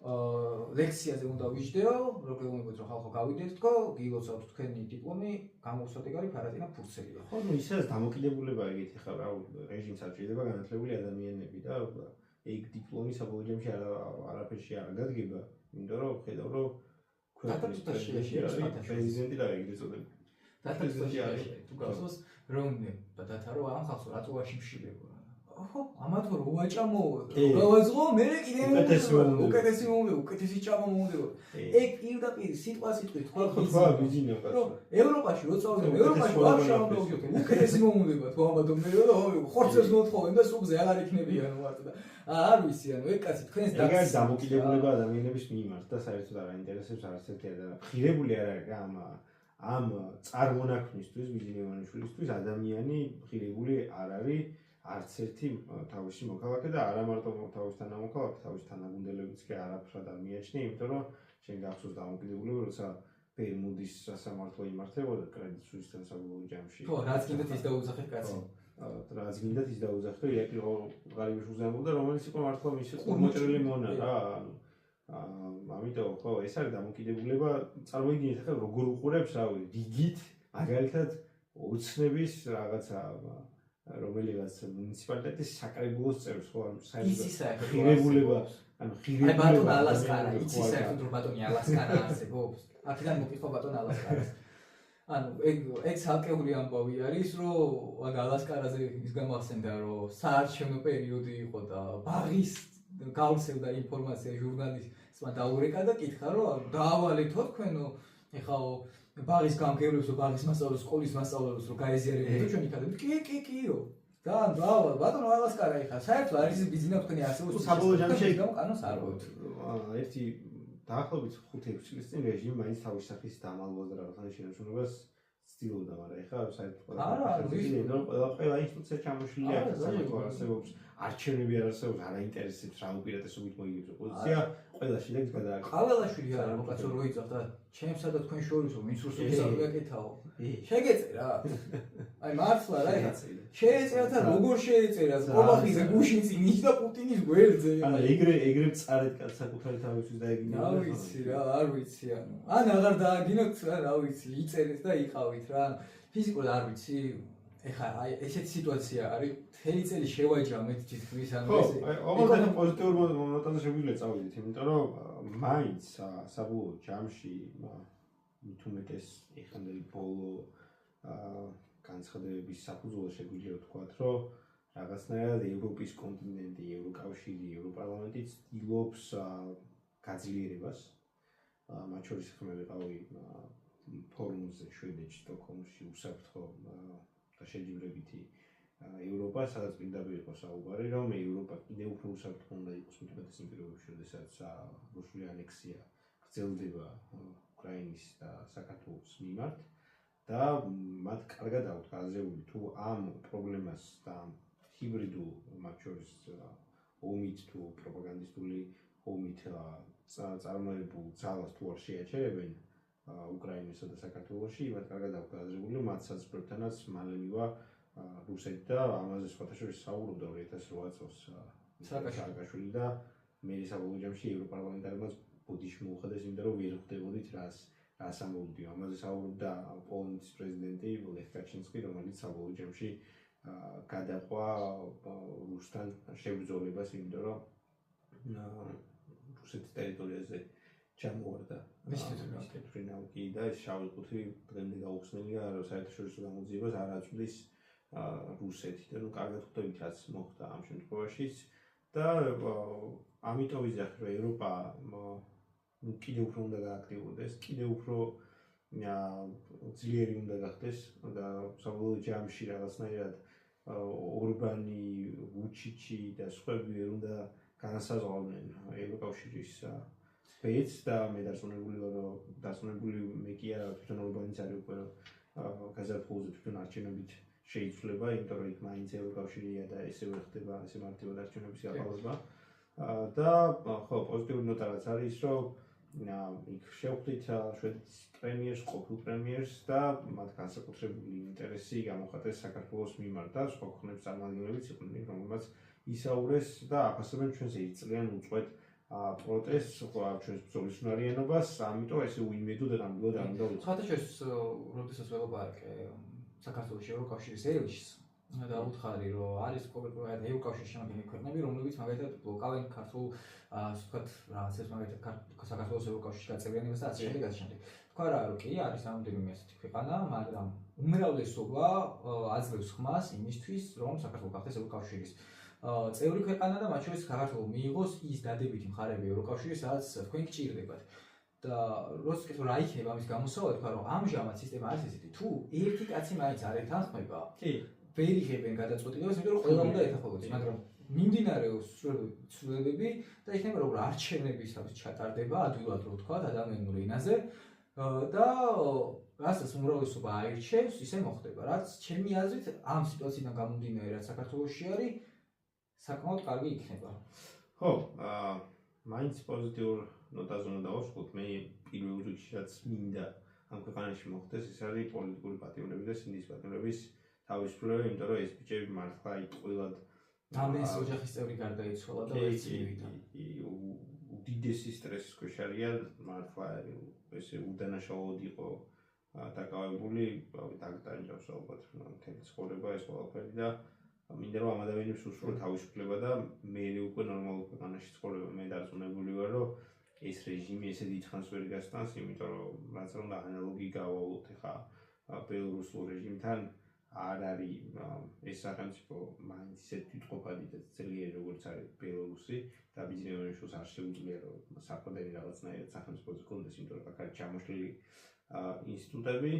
Speaker 1: ლექციაზე უნდა ვიждდეო, როგეუბნებოდით რომ ხალხო გავიდეთ თქო, გილოცავთ თქვენი დიპლომი, გამოვსვათეგარი ფარატინა ფურცელია.
Speaker 2: ხო, ნუ ისაა დამოკიდებულება ეგეთი ხარ, რა რეჟიმს აჭირდება განათლებული ადამიანები და ეგ დიპლომი საბოლოო ჯამში არაფერში არ გადგება, იმიტომ რომ ხედავ რომ ქვეყნის პრეზიდენტი და ეგრეთ წოდებული.
Speaker 1: დათარიღე არის თუ გახსოვს რომ დათარო ამ ხალხს რატო აშიმშილება ხო ამათო რო ვაჭამო გავაზღო მე კიდე უკეთესი მომდე უკეთესი ჭამა მომდე ეგ პირდაპირ სიტყვით თქვა
Speaker 2: ბიზნესია
Speaker 1: რომ ევროპაში რო წავდები ევროპაში ვაფშე არ მოვიდეთ უკეთესი მომდება თუ ამათო მე და ხორცებს მოთხოვენ და სუპზე აღარ იქნებიან მარტო და არ ვიცი ანუ ეგ კაცი თქვენს
Speaker 2: და ეგ დამოკიდებულება ადამიანების მიმართ და საერთოდ არ აინტერესებს არც ერთი ადამიანი ხირებული არ არის რა ამ წარმონაქმნისთვის ბიზნესმენშვილისთვის ადამიანი ხირებული არ არის არც ერთი თავისი მოქალაქე და არა მარტო თავის თანამოქალაქე, თავის თანაგუნდელებიც კი არაფრად არ მიაჩნია, იმიტომ რომ შენ გახსოვს დამოკიდებულება, როცა ბერმუდის სასამართლო იმართებოდა კრედიტ სუისთან საბოლოო ჯამში.
Speaker 1: ხო, რაც გინდათ ის დაუძახეთ კაცი.
Speaker 2: რაც გინდათ ის დაუძახეთ, იქ იყო ღარიბი უზამოდა, რომელიც იყო მართლა მისი ყურმოჭრილი მონა რა, ანუ ამიტომ ხო, ეს არის დამოკიდებულება, წარმოიდგინეთ ახლა როგორ უყურებს, რა ვიცი, დიდით, მაგალითად ოცნების რაღაცა რომელიღაც მუნიციპალიტეტის საკრებულოს წევრს ხო ანუ
Speaker 1: საერთოდ
Speaker 2: ხირებულება ანუ ხირებულება
Speaker 1: ბატონ ალასკარა იცი საერთოდ რომ ბატონი ალასკარა არსებობს აქედან მოკითხვა ბატონ ალასკარას ანუ ეგ ცალკეული ამბავი არის რომ ალასკარაზე ის გამახსენდა რომ საარჩევნო პერიოდი იყო და ბაღის გავრცელდა ინფორმაცია ჟურნალისტმა დაურეკა და კითხა რომ დაავალეთო თქვენო ეხლა ბაღის გამგებლებს და ბაღის მასწავლებლებს, სკოლის მასწავლებლებს რო გაეზიარებოდეთ ჩვენი კადრები. კიო. და ბატონო ალასკარა ეხა საერთოდ არის ბიზნესი თქვენი არსებობს.
Speaker 2: საბოლოო ჯამში
Speaker 1: კანონს არ ვოთ.
Speaker 2: ერთი დაახლოებით 5-6 წლის წინ რეჟიმი მაინც თავის სახის დამალვას და რაღაცა შენარჩუნებას ცდილობდა, მაგრამ ეხა საერთოდ ყველა ინსტიტუცია ჩამოშლილია, საერთოდ არსებობს არჩევნები არ არსებობს, არ აინტერესებს რა უპირატესობით მოიგებს ოპოზიცია, ყველა შილაკს გადააკეთებს.
Speaker 1: ყაველაშვილი არა, მოკაცო რო იწახ და ჩემსა და თქვენ შორისო ვინც რუსულს გაკეთაო. შეგეწერა. აი მართლა რა შეეწერა და როგორ შეეწერა? ყობახიზე გუშინში ნიშდა პუტინის გვერდზე.
Speaker 2: ანუ ეგრე წარეთ კაც საკუთარი თავისთვის დაეგინა.
Speaker 1: რა ვიცი რა, არ ვიცი ანუ. ან აღარ დააგინოთ რა ვიცი, იწერეთ და იყავით რა. ფიზიკურად არ ვიცი. ეხლა აი ესეთი სიტუაცია არის, მთელი წელი შევაჯრა მე თითქმის ანუ
Speaker 2: ესე. ოღონდ პოზიტიურ ნოტაზე შეგვიძლია წავიდეთ, იმიტომ რომ მაინც საბოლოო ჯამში მithumetes ეხანდელი ბოლო განცხადებების საფუძველზე შეგვიძლია ვთქვათ, რომ რაღაცნაირად ევროპის კონტინენტი, ევროკავშირი, ევროპარლამენტი ცდილობს გაძლიერებას. მათ შორის მე ვიყავი ფორუმზე შვედეთში, სტოკჰოლმში უსაფრთხო და შეჯიბრებითი ევროპა, სადაც პირდაპირ იყო საუბარი, რომ ევროპა კიდევ უფრო უსაფრთხო უნდა იყოს მithumetes იმ პირობებში, როდესაც რუსული ანექსია გრძელდება უკრაინის და საქართველოს მიმართ და მათ კარგად აქვთ გაზრებული თუ ამ პრობლემას და ჰიბრიდულ მათ შორის ომით თუ პროპაგანდისტული ომით წარმოებულ ძალას თუ არ შეაჩერებენ უკრაინასა და საქართველოში, მათ კარგად აქვთ გაზრებული, მათ საზღვრებთანაც მალე მივა რუსეთი და ამაზე სხვათა შორის საუბრობდა 2008 წელს სააკაშვილი და მე საბოლოო ჯამში ევროპარლამენტარებმაც ბოდიში მოუხადეს, იმიტომ რომ ვერ ხვდებოდით რას ამბობდიო. ამაზე საუბრობდა პოლონეთის პრეზიდენტი ლეხ კაჩინსკი, რომელიც საბოლოო ჯამში გადაყვა რუსთან შებრძოლებას, იმიტომ რომ რუსეთის ტერიტორიაზე ჩამოვარდა თვითმფრინავი და შავი ყუთი დღემდე გაუხსნელია საერთაშორისო გამოძიებას არ აწვდის რუსეთი და კარგად ხვდებით რაც მოხდა ამ შემთხვევაშიც და ამიტომ ვიზახი რომ ევროპა კიდევ უფრო უნდა გააქტიურდეს, კიდევ უფრო ძლიერი უნდა გახდეს და საბოლოო ჯამში რაღაცნაირად ორბანი, ვუჩიჩი და სხვები ვერ უნდა განასაზღვრნენ ევროკავშირის ბედს და მე დარწმუნებული მე კი არა თვითონ ორბანიც არის უკვე გაზაფხულზე თვითონ არჩევნებით შეიცვლება, იმიტომ რომ იქ მაინც ევროკავშირია და ესევე ხდება ესე მარტივად არჩევნების გაყალბება და ხო პოზიტიური ნოტა რაც არის რომ იქ შევხვდით შვედეთის პრემიერს, ყოფილ პრემიერს და მათ განსაკუთრებული ინტერესი გამოხატეს საქართველოს მიმართ და სხვა ქვეყნების წარმომადგენლებიც იყვნენ, რომელმაც ისაუბრეს და აფასებენ ჩვენს ერთწლიან უწყვეტ პროტესტს, ჩვენს ბრძოლის უნარიანობას, ამიტომ ესე უიმედო და ნამდვილად არ უნდა ვიწყოთ.
Speaker 1: სხვათა შორის, როდესაც ველაპარაკე საქართველოს ევროკავშირის ელჩს და უთხარი, რომ არის ყოველგვარი ევროკავშირის შემადგენელი ქვეყნები, რომლებიც მაგალითად ბლოკავენ ქართულ ასე ვთქვათ, რაღაცებს მაგალითად საქართველოს ევროკავშირის გაწევრიანებას და ასე შემდეგ ასე შემდეგ. თქვა რა, რომ კი არის რამოდენიმე ასეთი ქვეყანა, მაგრამ უმრავლესობა აძლევს ხმას იმისთვის, რომ საქართველო გახდეს ევროკავშირის წევრი ქვეყანა და მათ შორის საქართველოს მიიღოს ის დადებითი მხარეები ევროკავშირის, სადაც თქვენ გჭირდებათ. და როცა კითხო რა იქნება ამის გამოსავალი, თქვა რომ ამჟამად სისტემა არის ესეთი, თუ ერთი კაცი მაინც არ ეთანხმება, კი, ვერ იღებენ გადაწყვეტილებას, იმიტომ რომ ყველა უნდა ეთანხმებოდეს, მაგრამ მიმდინარეობს ცვლილებები და იქნება როგორ არჩევნებისათვის ჩატარდება, ადვილად რო ვთქვა, ადამიანურ ენაზე და რასაც უმრავლესობა აირჩევს, ისე მოხდება, რაც ჩემი აზრით ამ სიტუაციიდან გამომდინარე, რაც საქართველოში არის, საკმაოდ კარგი იქნება.
Speaker 2: ხო, მაინც პოზიტიურ ნოტაზე უნდა დავასრულოთ. მე პირველ რიგში რაც მინდა ამ ქვეყანაში მოხდეს, ეს არის პოლიტიკური პატიმრები და სინდის პატიმრების თავისუფლება, იმიტომ რომ ეს ბიჭები მართლა იყვილად
Speaker 1: ამის ოჯახის წევრი გარდაიცვალა და ვერ წივიდა.
Speaker 2: უდიდესი სტრესის ქვეშ არიან, მართლა ესე უდანაშაულოდ იყო დაკავებული, დაგტანჯავს ალბათ მთელი ცხოვრება ეს ყველაფერი და მინდა რომ ამ ადამიანებს უსურვოთ თავისუფლება და მე უკვე ნორმალურ ქვეყანაში ცხოვრება. მე დარწმუნებული ვარ, რომ ეს რეჟიმი ესე დიდხანს ვერ გასტანს, იმიტომ რომ რაც უნდა ანალოგი გავავლოთ ხა ბელორუსულ რეჟიმთან არ არის ეს სახელმწიფო მაინც ისეთ თვითყოფადი და ძლიერი როგორც არის ბელორუსი და ბიზნესმენებს არ შეუძლია რომ საფრთხე რაღაცნაირად სახელმწიფოზე კონდეს, იმიტომ რომ აქ არის ჩამოშლილი ინსტიტუტები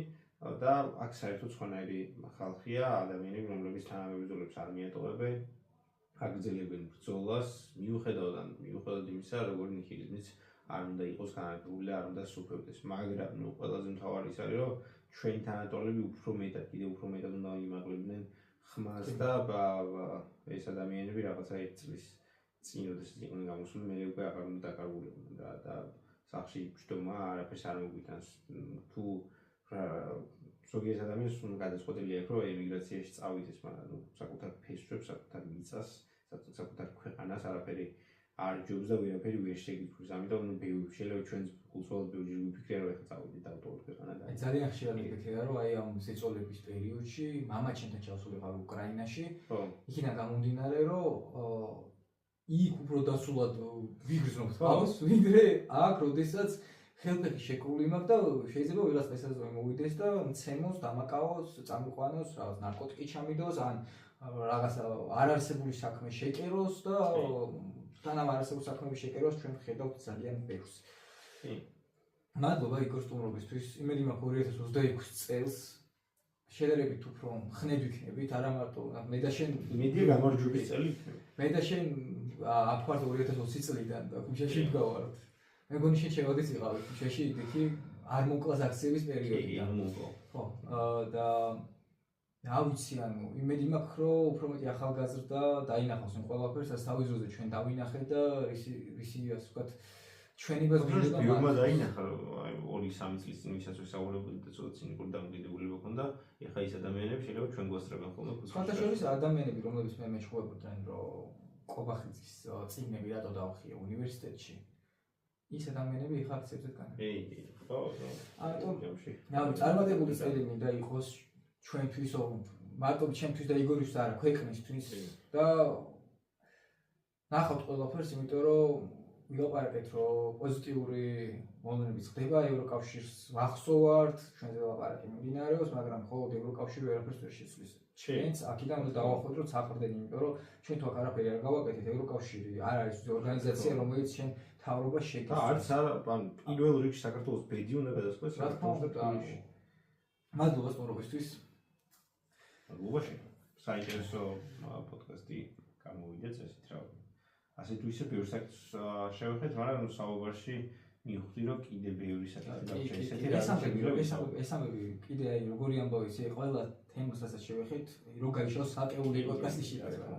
Speaker 2: და აქ საერთოდ სხვანაირი ხალხია, ადამიანები, რომლებიც თანამებრძოლებს არ მიატოვებენ, აგრძელებენ ბრძოლას, მიუხედავად იმისა, როგორი ნიჰილიზმიც არ უნდა იყოს განადგურებული და არ უნდა სუფევდეს. მაგრამ ყველაზე მთავარი ის არის, რომ ჩვენი თანატოლები უფრო მეტად, კიდევ უფრო მეტად უნდა იმაღლებდნენ ხმას და ეს ადამიანები რაღაცა 1 წლის წინ როდესაც იყვნენ გამოსული, მე უკვე აღარ უნდა დაკარგულებოდნენ და სახში ჯდომა არაფერს არ მოგვიტანს. თუ ზოგიერთ ადამიანს გადაწყვეტილია იქ, რომ ემიგრაციაში წავიდეს, მაგრამ საკუთარ ფესვებს, საკუთარ მიწას, საკუთარ ქვეყანას არაფერი არ ჯობს და ვერაფერი ვერ შეგიფიქრებს. ამიტომ შეიძლება ჩვენს გულწრფელად ბევრი ვიფიქრე, რომ ეხლა წავიდეთ ავტოვოთ ქვეყანა და
Speaker 1: ძალიან ხშირად ვიფიქრე, რომ აი ამ ზეწოლების პერიოდში მამა ჩემთან ჩავსულიყავ უკრაინაში. იქიდან გამომდინარე, რომ იქ უფრო დასულად ვიგრძნობ თავს, ვიდრე აქ, როდესაც ხელფეხი შეკრული მაქვს და შეიძლება ვიღაც ესაზღვრე მოვიდეს და მცემოს, დამაკავოს, წამიყვანოს, რაღაც ნარკოტიკი ჩამიდოს, ან რაღაც არარსებული საქმე შეკეროს და თან ამ არარსებული საქმეების შეკეროს ჩვენ ხედავთ ძალიან ბევრს. მადლობა იგორ სტუმრობისთვის. იმედი მაქვს 2026 წელს შედარებით უფრო ხნედ ვიქნებით, არა მარტო მე და შენ
Speaker 2: იმედია გამარჯვების წელი იქნება.
Speaker 1: მე და შენ აქ ვართ 2020 წლიდან და ქუჩაში ვდგავართ. მე მგონი შენ შევადის იყავით ქუჩაში იქ არ მოკლას აქციების პერიოდიდან. ხო, და რა ვიცი, ანუ იმედი მაქვს, რომ უფრო მეტი ახალგაზრდა დაინახავს იმ ყველაფერს, რაც თავის დროზე ჩვენ დავინახეთ და რისი ასე ვთქვათ ჩვენი ბაზრობა
Speaker 2: ბიომა დაინახა, რომ აი 2-3 წლის წინ ვისაც ვისაუბრებოდი და ცოტა ცინიკური დამოკიდებულება ჰქონდა, ეხლა ის ადამიანები შეიძლება ჩვენ გვასწრებენ ხოლმე ქუჩაში.
Speaker 1: სხვადასხვა ადამიანები, რომლებიც მე მეშუქებოდნენ, რომ ყობახიძის წიგნები რატო დავხიე უნივერსიტეტში. ის ადამიანები ეხლა აქციებზე დგანან.
Speaker 2: ხო,
Speaker 1: ამიტომ წარმატებული წელი მინდა იყოს ჩვენთვის, მარტო ჩემთვის და იგორისთვის არა, ქვეყნისთვის და ნახავთ ყველაფერს, იმიტომ რომ ვილაპარაკეთ, რომ პოზიტიური მომენტები ხდება, ევროკავშირს ვახსოვართ, ჩვენზე ლაპარაკი მიმდინარეობს, მაგრამ მხოლოდ ევროკავშირი ვერაფერს ვერ შეცვლის. ჩვენც აქედან უნდა დავახვედროთ საყრდენი, იმიტომ რომ ჩვენ თუ აქ არაფერი არ გავაკეთეთ, ევროკავშირი არ არის ორგანიზაცია, რომელიც ჩვენ თავრობას შეგიძლია.
Speaker 2: და არც ან პირველ რიგში საქართველოს ბედი უნდა გადასცეს საქართველოს.
Speaker 1: მადლობა სტუმრობისთვის.
Speaker 2: მადლობა. საინტერესო პოდკასტი გამოვიდა წესით რა. ასე თუ ისე ბევრ საკითხს შევეხეთ, მაგრამ საუბარში მივხვდი, რომ კიდე ბევრი საკითხი დაგჭირდა ესეთი
Speaker 1: ეს ამბები კიდე აი როგორი ამბავი, ყველა თემას რასაც შევეხეთ, რო გაიშალოს საკეული პოდკასტი შეიძლება.